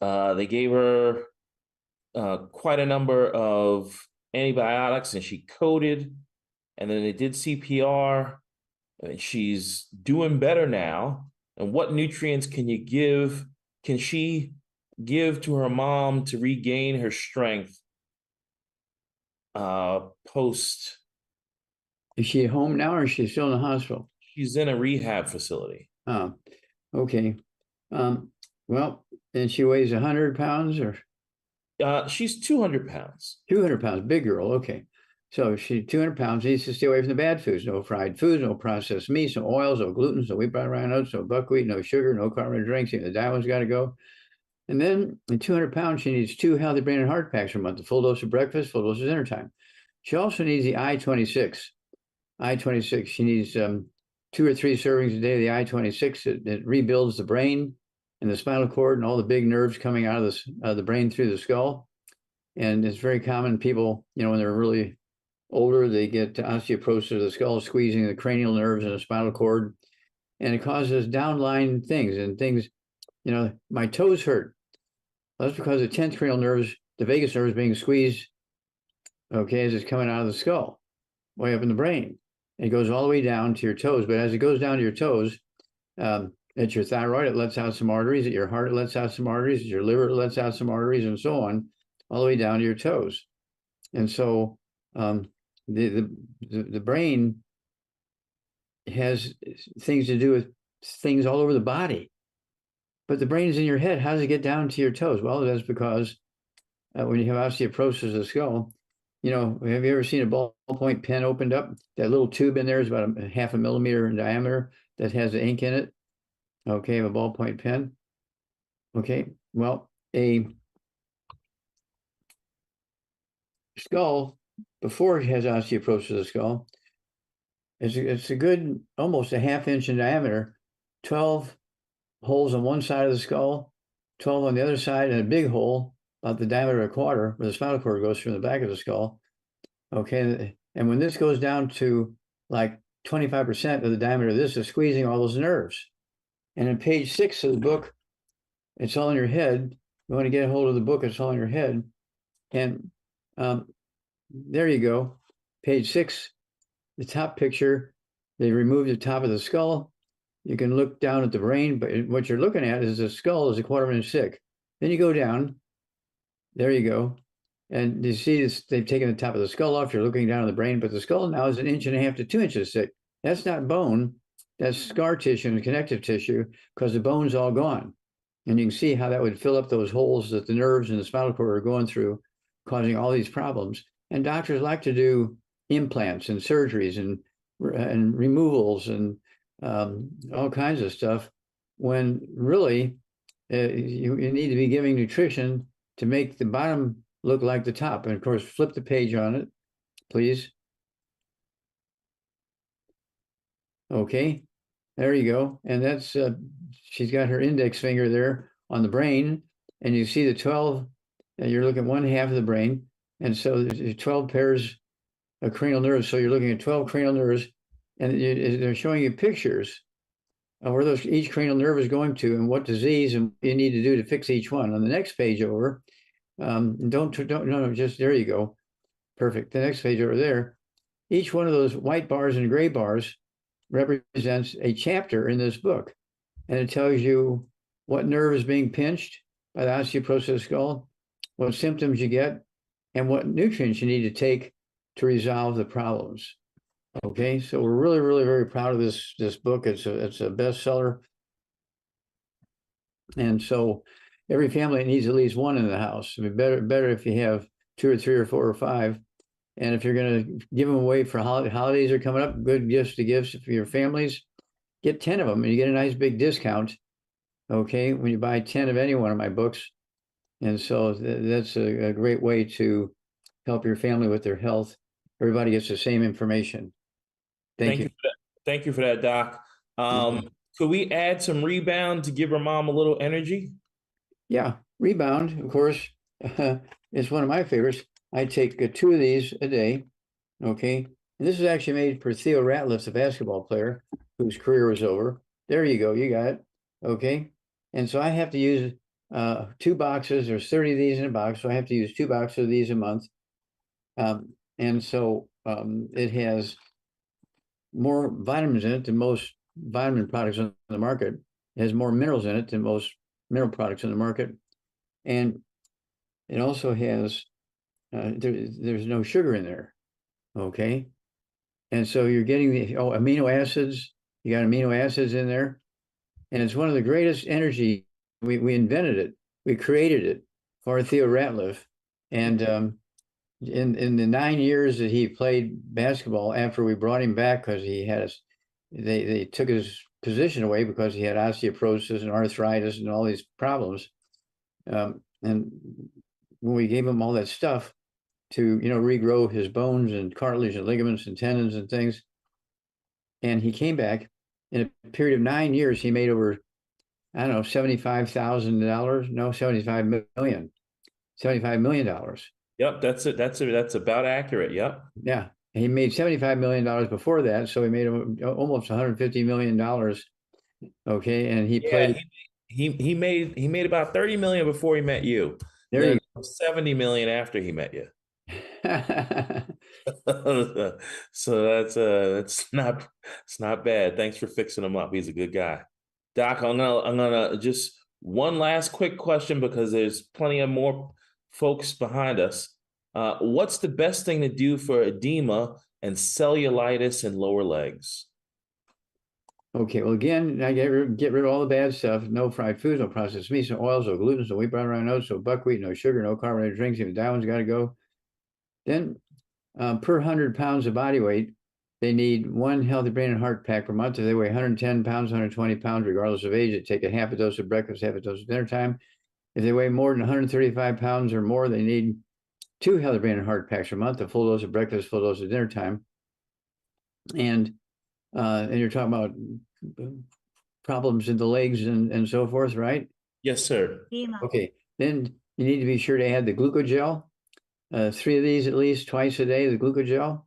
They gave her quite a number of antibiotics, and she coded, and then they did CPR, and she's doing better now. And what nutrients can she give to her mom to regain her strength post? Is she at home now, or is she still in the hospital? She's in a rehab facility. Oh, okay. Well, and she weighs 100 pounds, or? She's 200 pounds. 200 pounds, big girl. Okay. So she's 200 pounds, needs to stay away from the bad foods. No fried foods, no processed meats, no oils, no gluten, no wheat, brown oats, no buckwheat, no sugar, no carbonated drinks. The diet one's got to go. And then at 200 pounds, she needs 2 healthy brain and heart packs per month, a full dose of breakfast, full dose of dinner time. She also needs the I-26. I-26, she needs 2 or 3 servings a day of the I-26. It rebuilds the brain and the spinal cord and all the big nerves coming out of the brain through the skull. And it's very common. People, when they're really older, they get osteoporosis of the skull, squeezing the cranial nerves and the spinal cord. And it causes downline things and things, my toes hurt. That's because the 10th cranial nerves, the vagus nerve, is being squeezed, okay, as it's coming out of the skull, way up in the brain. It goes all the way down to your toes. But as it goes down to your toes, at your thyroid, it lets out some arteries. At your heart, it lets out some arteries. At your liver, it lets out some arteries, and so on, all the way down to your toes. And so the brain has things to do with things all over the body. But the brain is in your head. How does it get down to your toes? Well, that's because when you have osteoporosis of the skull, have you ever seen a ballpoint pen opened up? That little tube in there is about a half a millimeter in diameter that has the ink in it. Okay, a ballpoint pen. Okay, well, a skull, before it has osteoporosis of the skull, it's a good, almost a ½ inch in diameter, 12 holes on one side of the skull, 12 on the other side, and a big hole about the diameter of a quarter where the spinal cord goes from the back of the skull. Okay, and when this goes down to like 25% of the diameter of this, is squeezing all those nerves. And in page 6 of the book, it's all in your head. You want to get a hold of the book, it's all in your head. And there you go. Page 6, the top picture, they removed the top of the skull. You can look down at the brain, but what you're looking at is the skull is a quarter of an inch thick. Then you go down, there you go. And you see this, they've taken the top of the skull off. You're looking down at the brain, but the skull now is 1.5 inches to 2 inches thick. That's not bone. That's scar tissue and connective tissue, because the bone's all gone. And you can see how that would fill up those holes that the nerves and the spinal cord are going through, causing all these problems. And doctors like to do implants and surgeries and removals and all kinds of stuff, when really you need to be giving nutrition to make the bottom look like the top. And of course, flip the page on it, please. Okay, there you go. And that's, she's got her index finger there on the brain, and you see the 12, you're looking at 1/2 of the brain. And so there's 12 pairs of cranial nerves. So you're looking at 12 cranial nerves, and they're showing you pictures of where each cranial nerve is going to and what disease and what you need to do to fix each one. On the next page over, no, just there you go. Perfect. The next page over there, each one of those white bars and gray bars represents a chapter in this book. And it tells you what nerve is being pinched by the osteoporosis of the skull, what symptoms you get, and what nutrients you need to take to resolve the problems. Okay, so we're really, really very proud of this book. It's a bestseller. And so every family needs at least one in the house. It'd be better if you have 2 or 3 or 4 or 5. And if you're going to give them away for holidays are coming up, good gifts to give for your families, get 10 of them and you get a nice big discount. Okay, when you buy 10 of any one of my books. And so that's a great way to help your family with their health. Everybody gets the same information. Thank you. Thank you for that, Doc. Could we add some Rebound to give her mom a little energy? Yeah, Rebound, of course, is one of my favorites. I take 2 of these a day. Okay, and this is actually made for Theo Ratliff, the basketball player whose career was over. There you go, you got it. Okay, and so I have to use 2 boxes. There's 30 of these in a box, so I have to use 2 boxes of these a month. And so it has more vitamins in it than most vitamin products on the market. It has more minerals in it than most mineral products on the market. And it also has, there's no sugar in there, okay? And so you're getting the amino acids, you got amino acids in there. And it's one of the greatest energy, we invented it, we created it for Theo Ratliff. And in the 9 years that he played basketball, after we brought him back, because he had they took his position away because he had osteoporosis and arthritis and all these problems. And when we gave him all that stuff, to, regrow his bones and cartilage and ligaments and tendons and things. And he came back in a period of 9 years. He made over, I don't know, $75,000. No, $75 million. Yep, that's it. That's about accurate. Yep. Yeah. He made $75 million before that. So he made almost $150 million. Okay. And he played. He made about 30 million before he met you. There then you 70 million after he met you. So it's not bad. Thanks for fixing him up. He's a good guy. Doc, I'm gonna just one last quick question because there's plenty of more folks behind us. What's the best thing to do for edema and cellulitis in lower legs? Okay, well, again, I get rid of all the bad stuff. No fried foods, no processed meats, no oils, no gluten, no wheat, brown, oats, no buckwheat, no sugar, no carbonated drinks. Even that one's got to go. Then, per 100 pounds of body weight, they need one healthy brain and heart pack per month. If they weigh 110 pounds, 120 pounds, regardless of age, they take a half a dose of breakfast, half a dose of dinner time. If they weigh more than 135 pounds or more, they need 2 healthy brain and heart packs per month, a full dose of breakfast, full dose of dinner time. And you're talking about problems in the legs and so forth, right? Yes, sir. Okay, then you need to be sure to add the glucogel. 3 of these at least twice a day, the glucogel.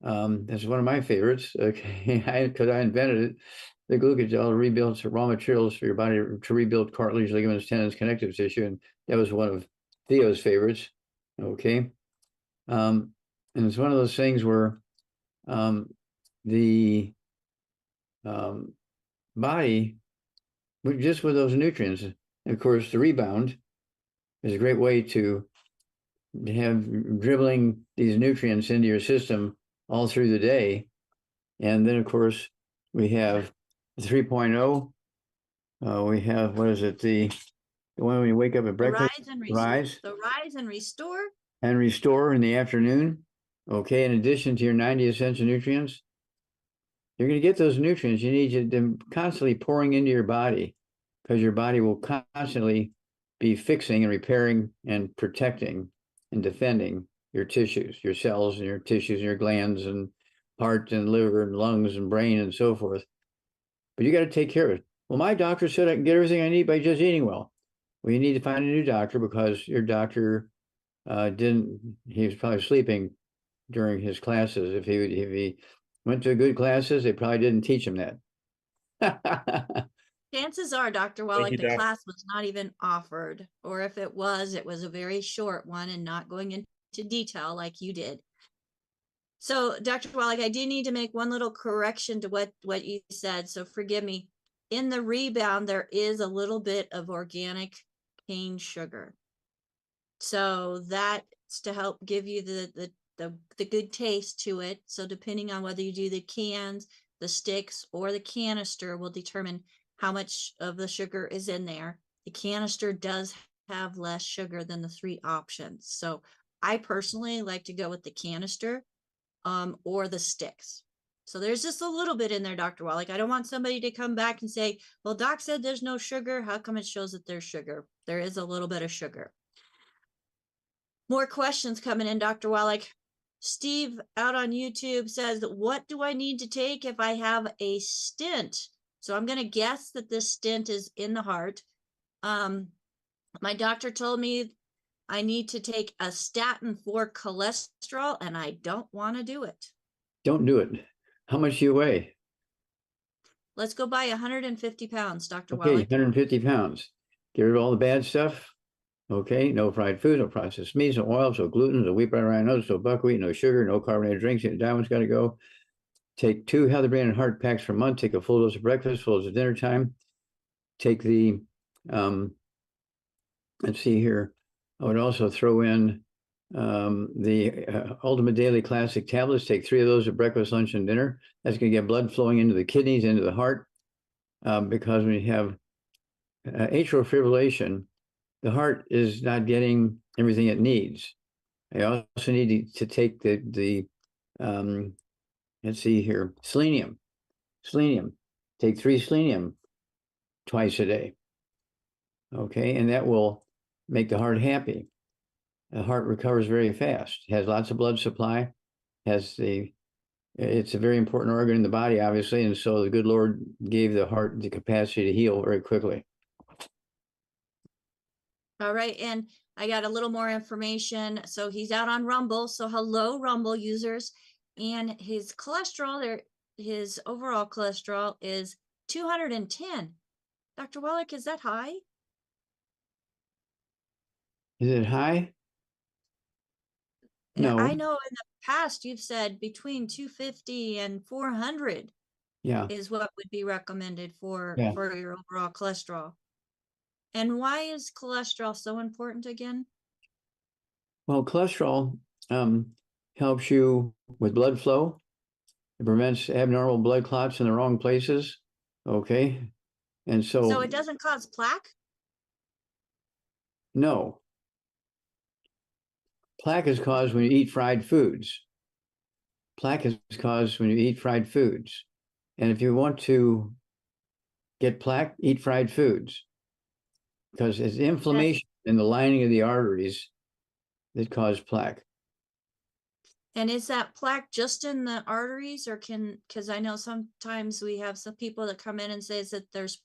That's one of my favorites, okay, because I invented it. The glucogel rebuilds raw materials for your body to rebuild cartilage, ligaments, tendons, connective tissue, and that was one of Theo's favorites, okay? And it's one of those things where the body, just with those nutrients, and of course, the rebound is a great way to have dribbling these nutrients into your system all through the day. And then, of course, we have 3.0. We have, what is it? The one when you wake up at breakfast. Rise and restore. And restore in the afternoon. Okay, in addition to your 90 essential nutrients. You're going to get those nutrients. You need them constantly pouring into your body because your body will constantly be fixing and repairing and protecting and defending your tissues, your cells and your tissues and your glands and heart and liver and lungs and brain and so forth. But you got to take care of it. Well, my doctor said I can get everything I need by just eating well. Well, you need to find a new doctor because your doctor he was probably sleeping during his classes. If he went to good classes, they probably didn't teach him that. Chances are, Dr. Wallach, the class was not even offered, or if it was a very short one and not going into detail like you did. So, Dr. Wallach, I do need to make one little correction to what you said, so forgive me. In the rebound, there is a little bit of organic cane sugar. So that's to help give you the good taste to it. So depending on whether you do the cans, the sticks, or the canister will determine how much of the sugar is in there. The canister does have less sugar than the 3 options. So I personally like to go with the canister or the sticks. So there's just a little bit in there, Dr. Wallach. I don't want somebody to come back and say, well, Doc said there's no sugar. How come it shows that there's sugar? There is a little bit of sugar. More questions coming in, Dr. Wallach. Steve out on YouTube says, what do I need to take if I have a stent? So I'm going to guess that this stent is in the heart. My doctor told me I need to take a statin for cholesterol, and I don't want to do it. Don't do it. How much do you weigh? Let's go by 150 pounds, Dr. Okay, Wallach. 150 pounds. Get rid of all the bad stuff. Okay, no fried food, no processed meats, no oils, no gluten, no wheat, brown, oats, no buckwheat, no sugar, no carbonated drinks. That one's got to go. Take 2 healthy brain and heart packs per month. Take a full dose of breakfast, full dose of dinner time. Take the, let's see here. I would also throw in the Ultimate Daily Classic tablets. Take 3 of those at breakfast, lunch, and dinner. That's going to get blood flowing into the kidneys, into the heart, because when you have atrial fibrillation, the heart is not getting everything it needs. I also need to take the let's see here, selenium. Take 3 selenium twice a day. Okay, and that will make the heart happy. the heart recovers very fast. It has lots of blood supply, it's a very important organ in the body, obviously, and so the good Lord gave the heart the capacity to heal very quickly. All right, and I got a little more information. So he's out on Rumble. So hello, Rumble users. And his cholesterol there, his overall cholesterol is 210. Dr. Wallach, is that high? Is it high? No. I know in the past you've said between 250 and 400 Yeah. is what would be recommended for Yeah. your overall cholesterol. And why is cholesterol so important again? Well, cholesterol helps you with blood flow. It prevents abnormal blood clots in the wrong places. Okay. And So it doesn't cause plaque? No. Plaque is caused when you eat fried foods. Plaque is caused when you eat fried foods. And if you want to get plaque, eat fried foods. Because it's inflammation in the lining of the arteries that cause plaque. And is that plaque just in the arteries, or because I know sometimes we have some people that come in and says that there's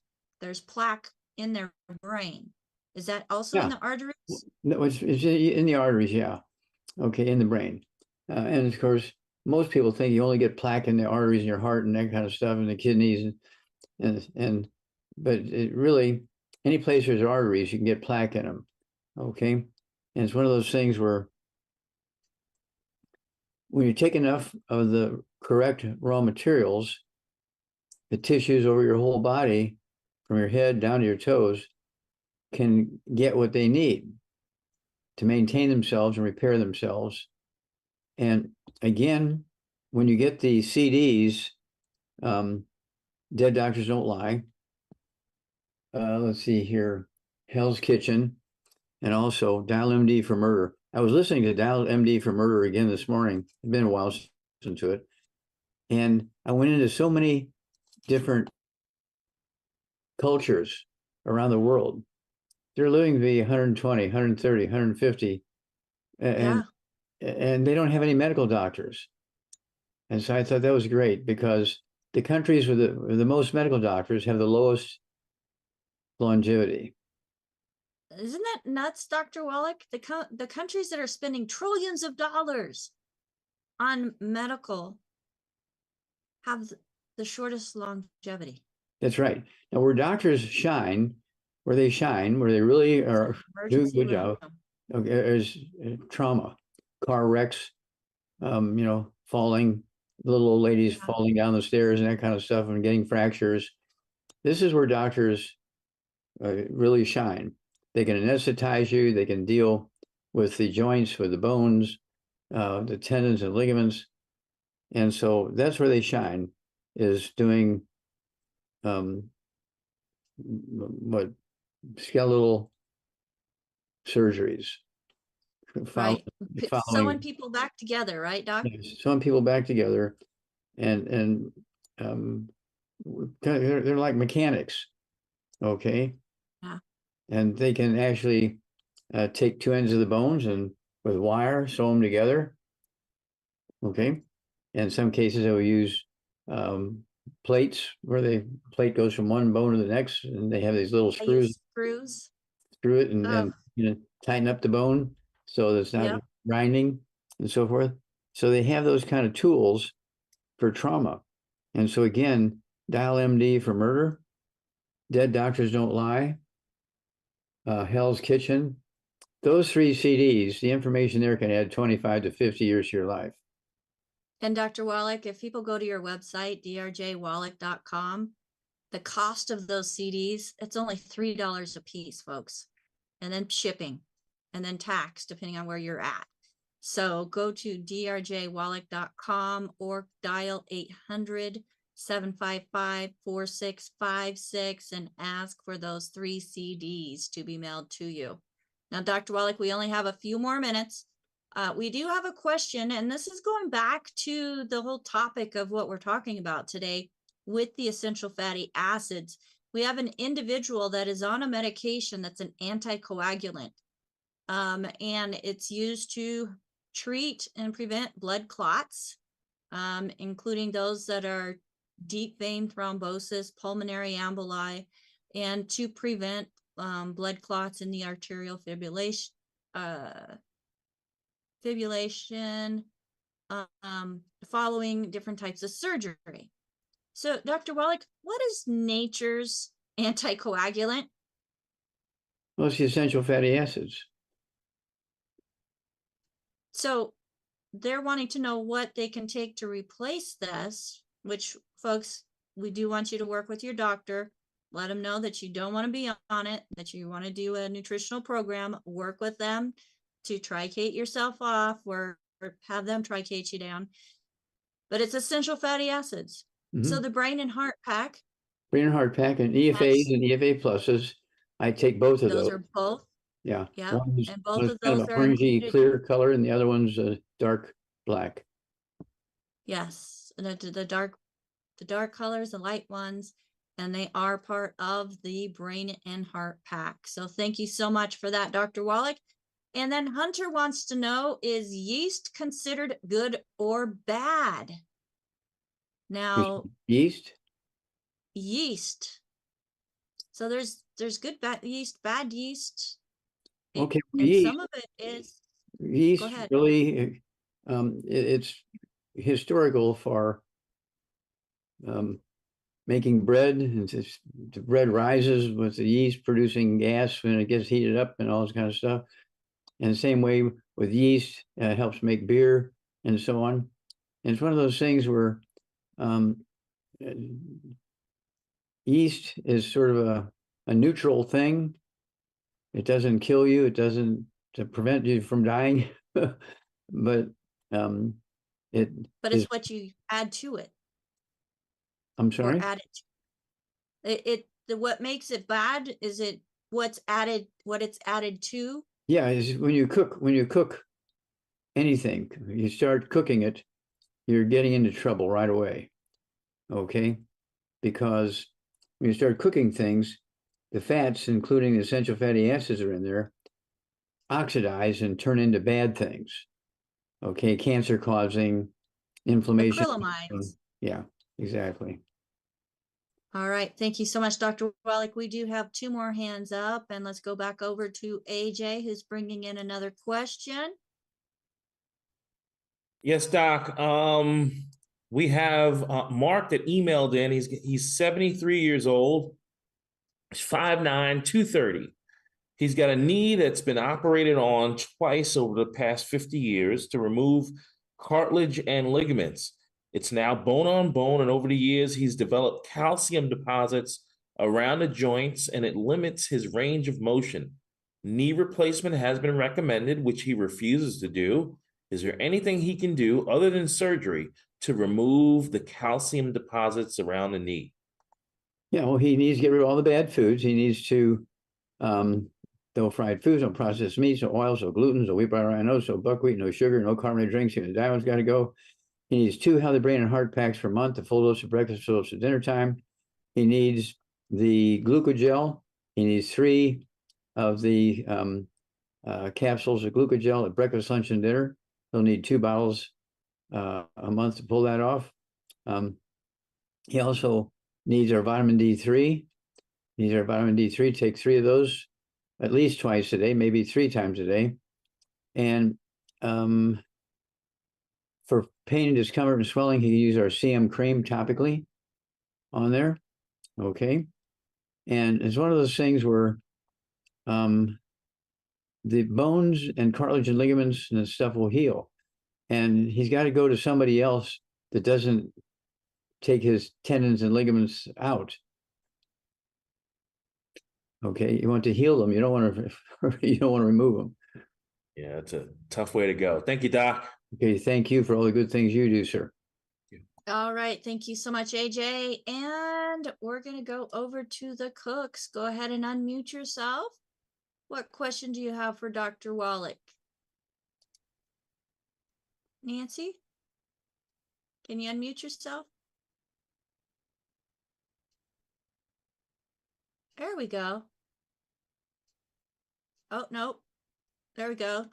plaque in their brain. Is that also in the arteries? No, it's in the arteries, yeah. Okay, in the brain. And of course, most people think you only get plaque in the arteries in your heart and that kind of stuff, and the kidneys, but it really, any place there's arteries, you can get plaque in them. Okay, and it's one of those things where when you take enough of the correct raw materials, the tissues over your whole body, from your head down to your toes, can get what they need to maintain themselves and repair themselves. And again, when you get the CDs, Dead Doctors Don't Lie, let's see here, Hell's Kitchen, and also Dial MD for Murder. I was listening to Dial MD for Murder again this morning. It's been a while since I listened to it. And I went into so many different cultures around the world. They're living to be 120, 130, 150. And they don't have any medical doctors. And so I thought that was great, because the countries with the most medical doctors have the lowest longevity. Isn't that nuts, Dr. Wallach? The countries that are spending trillions of dollars on medical have the shortest longevity. That's right. Now, where doctors shine, where they really are do a good job, is trauma, car wrecks, falling, little old ladies falling down the stairs and that kind of stuff, and getting fractures. This is where doctors really shine. They can anesthetize you. They can deal with the joints, with the bones, the tendons and ligaments. And so that's where they shine, is doing skeletal surgeries. Right. Sewing people back together, right, Doc? Yes, sewing people back together, and they're like mechanics, okay? Yeah. And they can actually take two ends of the bones and with wire sew them together, okay? In some cases, they will use plates where the plate goes from one bone to the next, and they have these little screws. Screw it and tighten up the bone so that it's not grinding and so forth. So they have those kind of tools for trauma. And so again, Dial MD for Murder, Dead Doctors Don't Lie, Hell's Kitchen. Those 3 CDs, the information there can add 25 to 50 years to your life. And Dr. Wallach, if people go to your website, drjwallach.com, the cost of those CDs, it's only $3 a piece, folks. And then shipping, and then tax, depending on where you're at. So go to drjwallach.com or dial 800-755-4656 and ask for those 3 CDs to be mailed to you. Now, Dr. Wallach, we only have a few more minutes. We do have a question, and this is going back to the whole topic of what we're talking about today with the essential fatty acids. We have an individual that is on a medication that's an anticoagulant. and it's used to treat and prevent blood clots, including those that are deep vein thrombosis, pulmonary emboli, and to prevent blood clots in the arterial fibrillation, following different types of surgery. So, Dr. Wallach, what is nature's anticoagulant? Well, it's the essential fatty acids. So they're wanting to know what they can take to replace this, which, folks, we do want you to work with your doctor. Let them know that you don't want to be on it, that you want to do a nutritional program, work with them to tricate yourself off or have them tricate you down. But it's essential fatty acids. So the brain and heart pack. Brain and heart pack and EFAs and EFA pluses. I take both of those. Those are both. Yeah. Yeah. And both of kind those of are orangey included. clear color, and the other one's a dark black. Yes. The dark colors, the light ones, and they are part of the brain and heart pack. So thank you so much for that, Dr. Wallach. And then Hunter wants to know, is yeast considered good or bad? Now, Yeast? So there's good bad yeast, bad yeast. Okay, and yeast, some of it is yeast go ahead. really, it's historical for making bread. The bread rises with the yeast producing gas when it gets heated up and all this kind of stuff. And the same way with yeast, helps make beer and so on. And it's one of those things where yeast is sort of a neutral thing. It doesn't kill you. It doesn't to prevent you from dying, but it's what you add to it. I'm sorry. Or add it. What makes it bad is it what it's added to. Yeah, is when you cook anything, you start cooking it, you're getting into trouble right away. Okay, because when you start cooking things, the fats, including the essential fatty acids, are in there, oxidize and turn into bad things. Okay, cancer causing, inflammation. Acrylamides. Yeah, exactly. All right. Thank you so much, Dr. Wallach. We do have 2 more hands up, and let's go back over to AJ, who's bringing in another question. Yes, Doc. We have Mark that emailed in. He's 73 years old. He's 5'9", 230. He's got a knee that's been operated on twice over the past 50 years to remove cartilage and ligaments. It's now bone on bone, and over the years, he's developed calcium deposits around the joints, and it limits his range of motion. Knee replacement has been recommended, which he refuses to do. Is there anything he can do other than surgery to remove the calcium deposits around the knee? Yeah, well, he needs to get rid of all the bad foods. He needs to, no fried foods, no processed meats, no oils, no gluten, no wheat, butter, iron, no buckwheat, no sugar, no carbonated drinks. Even the diamond's got to go. He needs 2 healthy brain and heart packs per month, a full dose of breakfast, full dose of dinner time. He needs the glucogel. He needs 3 of the capsules of glucogel at breakfast, lunch, and dinner. He'll need 2 bottles a month to pull that off. He also needs our vitamin D3. Take 3 of those at least twice a day, maybe 3 times a day. And for pain and discomfort and swelling, he can use our CM cream topically on there. Okay. And it's one of those things where the bones and cartilage and ligaments and stuff will heal. And he's got to go to somebody else that doesn't take his tendons and ligaments out. Okay, you want to heal them. You don't want to remove them. Yeah, it's a tough way to go. Thank you, Doc. Okay, thank you for all the good things you do, sir. All right. Thank you so much, AJ. And we're going to go over to the cooks. Go ahead and unmute yourself. What question do you have for Dr. Wallach? Nancy? Can you unmute yourself? There we go. Oh, no. There we go.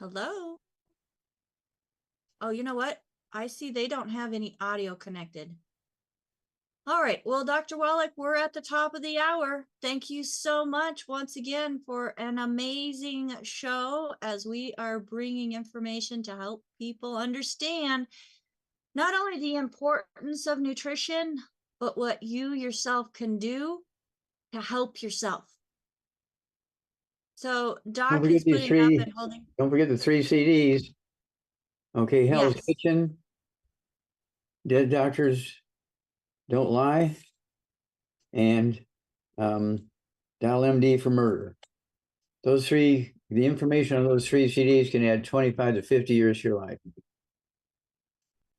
Hello. Oh, you know what? I see they don't have any audio connected. All right. Well, Dr. Wallach, we're at the top of the hour. Thank you so much once again for an amazing show as we are bringing information to help people understand not only the importance of nutrition, but what you yourself can do to help yourself. So Doc is putting up and holding. Don't forget the 3 CDs. Okay, Hell's Yes. Kitchen, Dead Doctors Don't Lie, and Dial MD for Murder. Those three, the information on those 3 CDs can add 25 to 50 years to your life.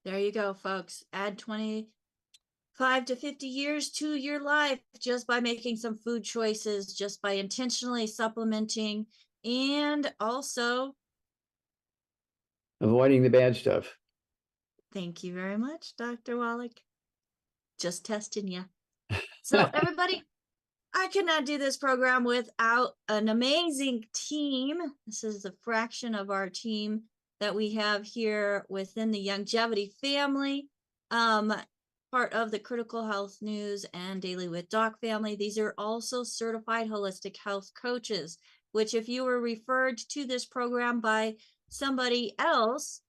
There you go, folks. Add 25 to 50 years to your life just by making some food choices, just by intentionally supplementing, and also Avoiding the bad stuff. thank you very much, Dr. Wallach. Just testing you. So everybody, I cannot do this program without an amazing team. This is a fraction of our team that we have here within the Longevity family, part of the Critical Health News and Daily with Doc family. These are also certified holistic health coaches, which if you were referred to this program by somebody else,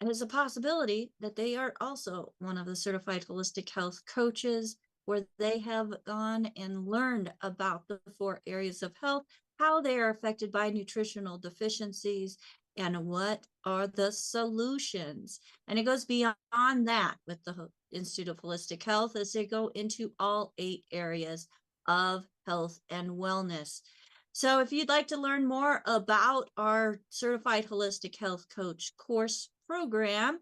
there's a possibility that they are also one of the certified holistic health coaches, where they have gone and learned about the 4 areas of health, how they are affected by nutritional deficiencies, and what are the solutions. And it goes beyond that with the Institute of Holistic Health as they go into all 8 areas of health and wellness. So if you'd like to learn more about our Certified Holistic Health Coach course program,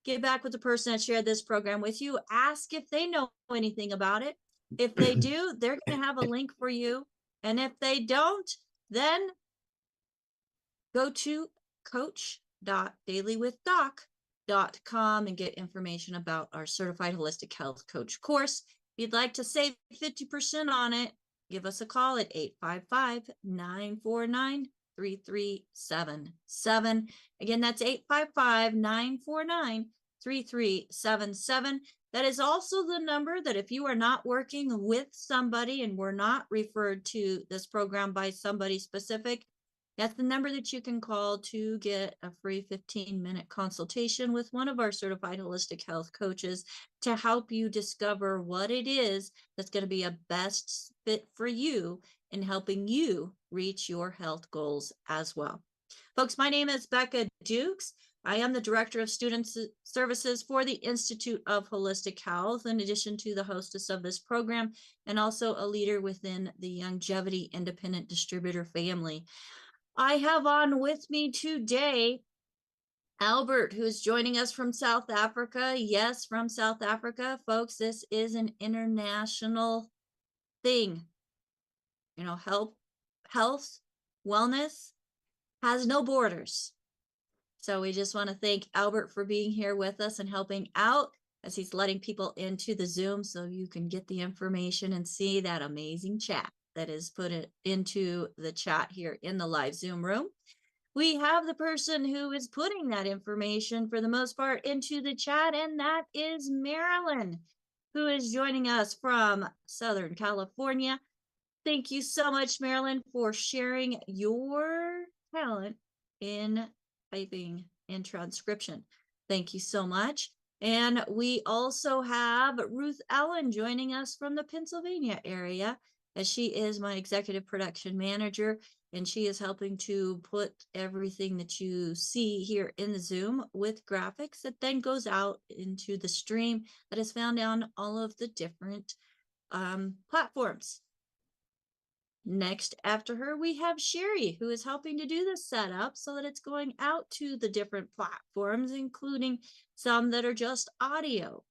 get back with the person that shared this program with you. Ask if they know anything about it. If they do, they're going to have a link for you. And if they don't, then go to coach.dailywithdoc.com and get information about our Certified Holistic Health Coach course. If you'd like to save 50% on it, give us a call at 855-949-3377. Again, that's 855-949-3377. That is also the number that if you are not working with somebody and were not referred to this program by somebody specific, that's the number that you can call to get a free 15-minute consultation with one of our certified holistic health coaches to help you discover what it is that's going to be a best fit for you in helping you reach your health goals as well. Folks, my name is Becca Dukes. I am the Director of Student Services for the Institute of Holistic Health, in addition to the hostess of this program, and also a leader within the Longevity Independent Distributor family. I have on with me today Albert, who is joining us from South Africa. Yes, from South Africa. Folks, this is an international thing. You know, health, wellness has no borders. So we just want to thank Albert for being here with us and helping out as he's letting people into the Zoom so you can get the information and see that amazing chat that is put into the chat here in the live Zoom room. We have the person who is putting that information for the most part into the chat, and that is Marilyn, who is joining us from Southern California. Thank you so much, Marilyn, for sharing your talent in typing and transcription. Thank you so much. And we also have Ruth Ellen joining us from the Pennsylvania area, as she is my executive production manager, and she is helping to put everything that you see here in the Zoom with graphics that then goes out into the stream that is found on all of the different platforms. Next after her, we have Sherry, who is helping to do the setup so that it's going out to the different platforms, including some that are just audio.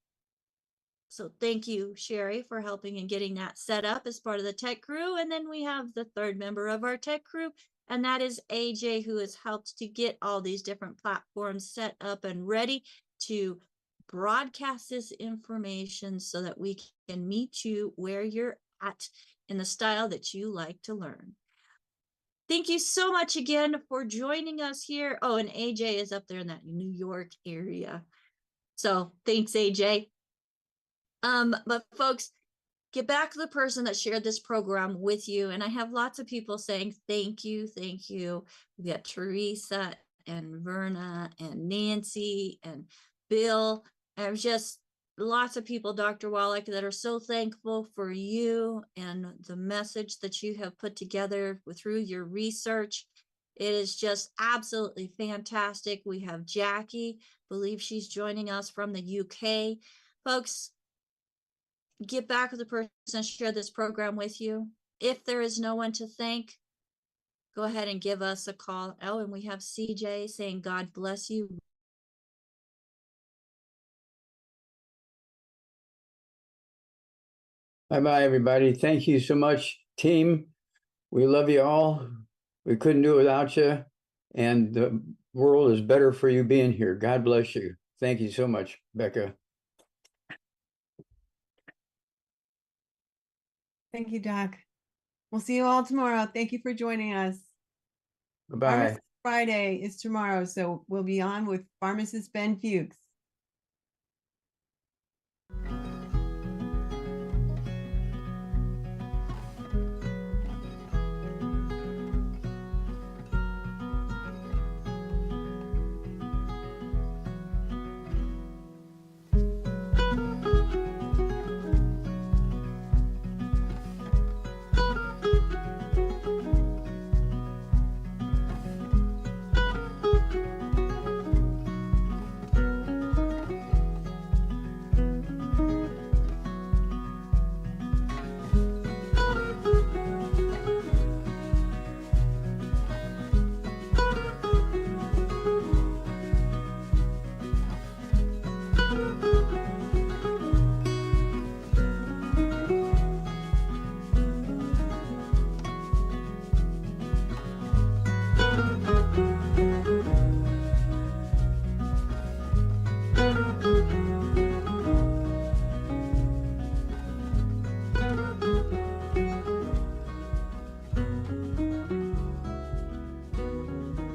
So thank you, Sherry, for helping and getting that set up as part of the tech crew. And then we have the third member of our tech crew, and that is AJ, who has helped to get all these different platforms set up and ready to broadcast this information so that we can meet you where you're at in the style that you like to learn. Thank you so much again for joining us here. Oh, and AJ is up there in that New York area. So thanks, AJ. But folks, get back to the person that shared this program with you. And I have lots of people saying, thank you, thank you. We got Teresa and Verna and Nancy and Bill. And just lots of people, Dr. Wallach, that are so thankful for you and the message that you have put together through your research. It is just absolutely fantastic. We have Jackie, believe she's joining us from the UK. Folks, get back with the person that shared this program with you. If there is no one to thank, go ahead and give us a call. Oh, and we have CJ saying, God bless you. Bye-bye, everybody. Thank you so much, team. We love you all. We couldn't do it without you. And the world is better for you being here. God bless you. Thank you so much, Becca. Thank you, Doc. We'll see you all tomorrow. Thank you for joining us. Goodbye. Pharmacist Friday is tomorrow, so we'll be on with pharmacist Ben Fuchs.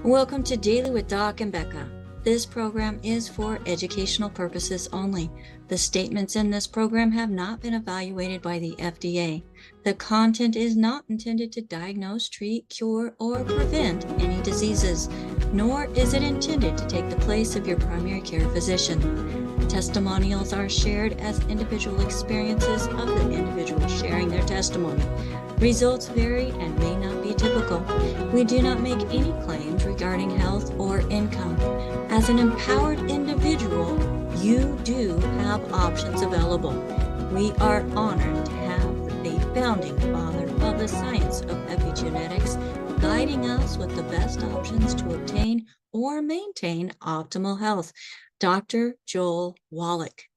Welcome to Daily with Doc and Becca. This program is for educational purposes only. The statements in this program have not been evaluated by the FDA. The content is not intended to diagnose, treat, cure, or prevent any diseases, nor is it intended to take the place of your primary care physician. Testimonials are shared as individual experiences of the individual sharing their testimony. Results vary and may not be typical. We do not make any claims regarding health or income. As an empowered individual, you do have options available. We are honored to have the founding father of the science of epigenetics guiding us with the best options to obtain or maintain optimal health, Dr. Joel Wallach.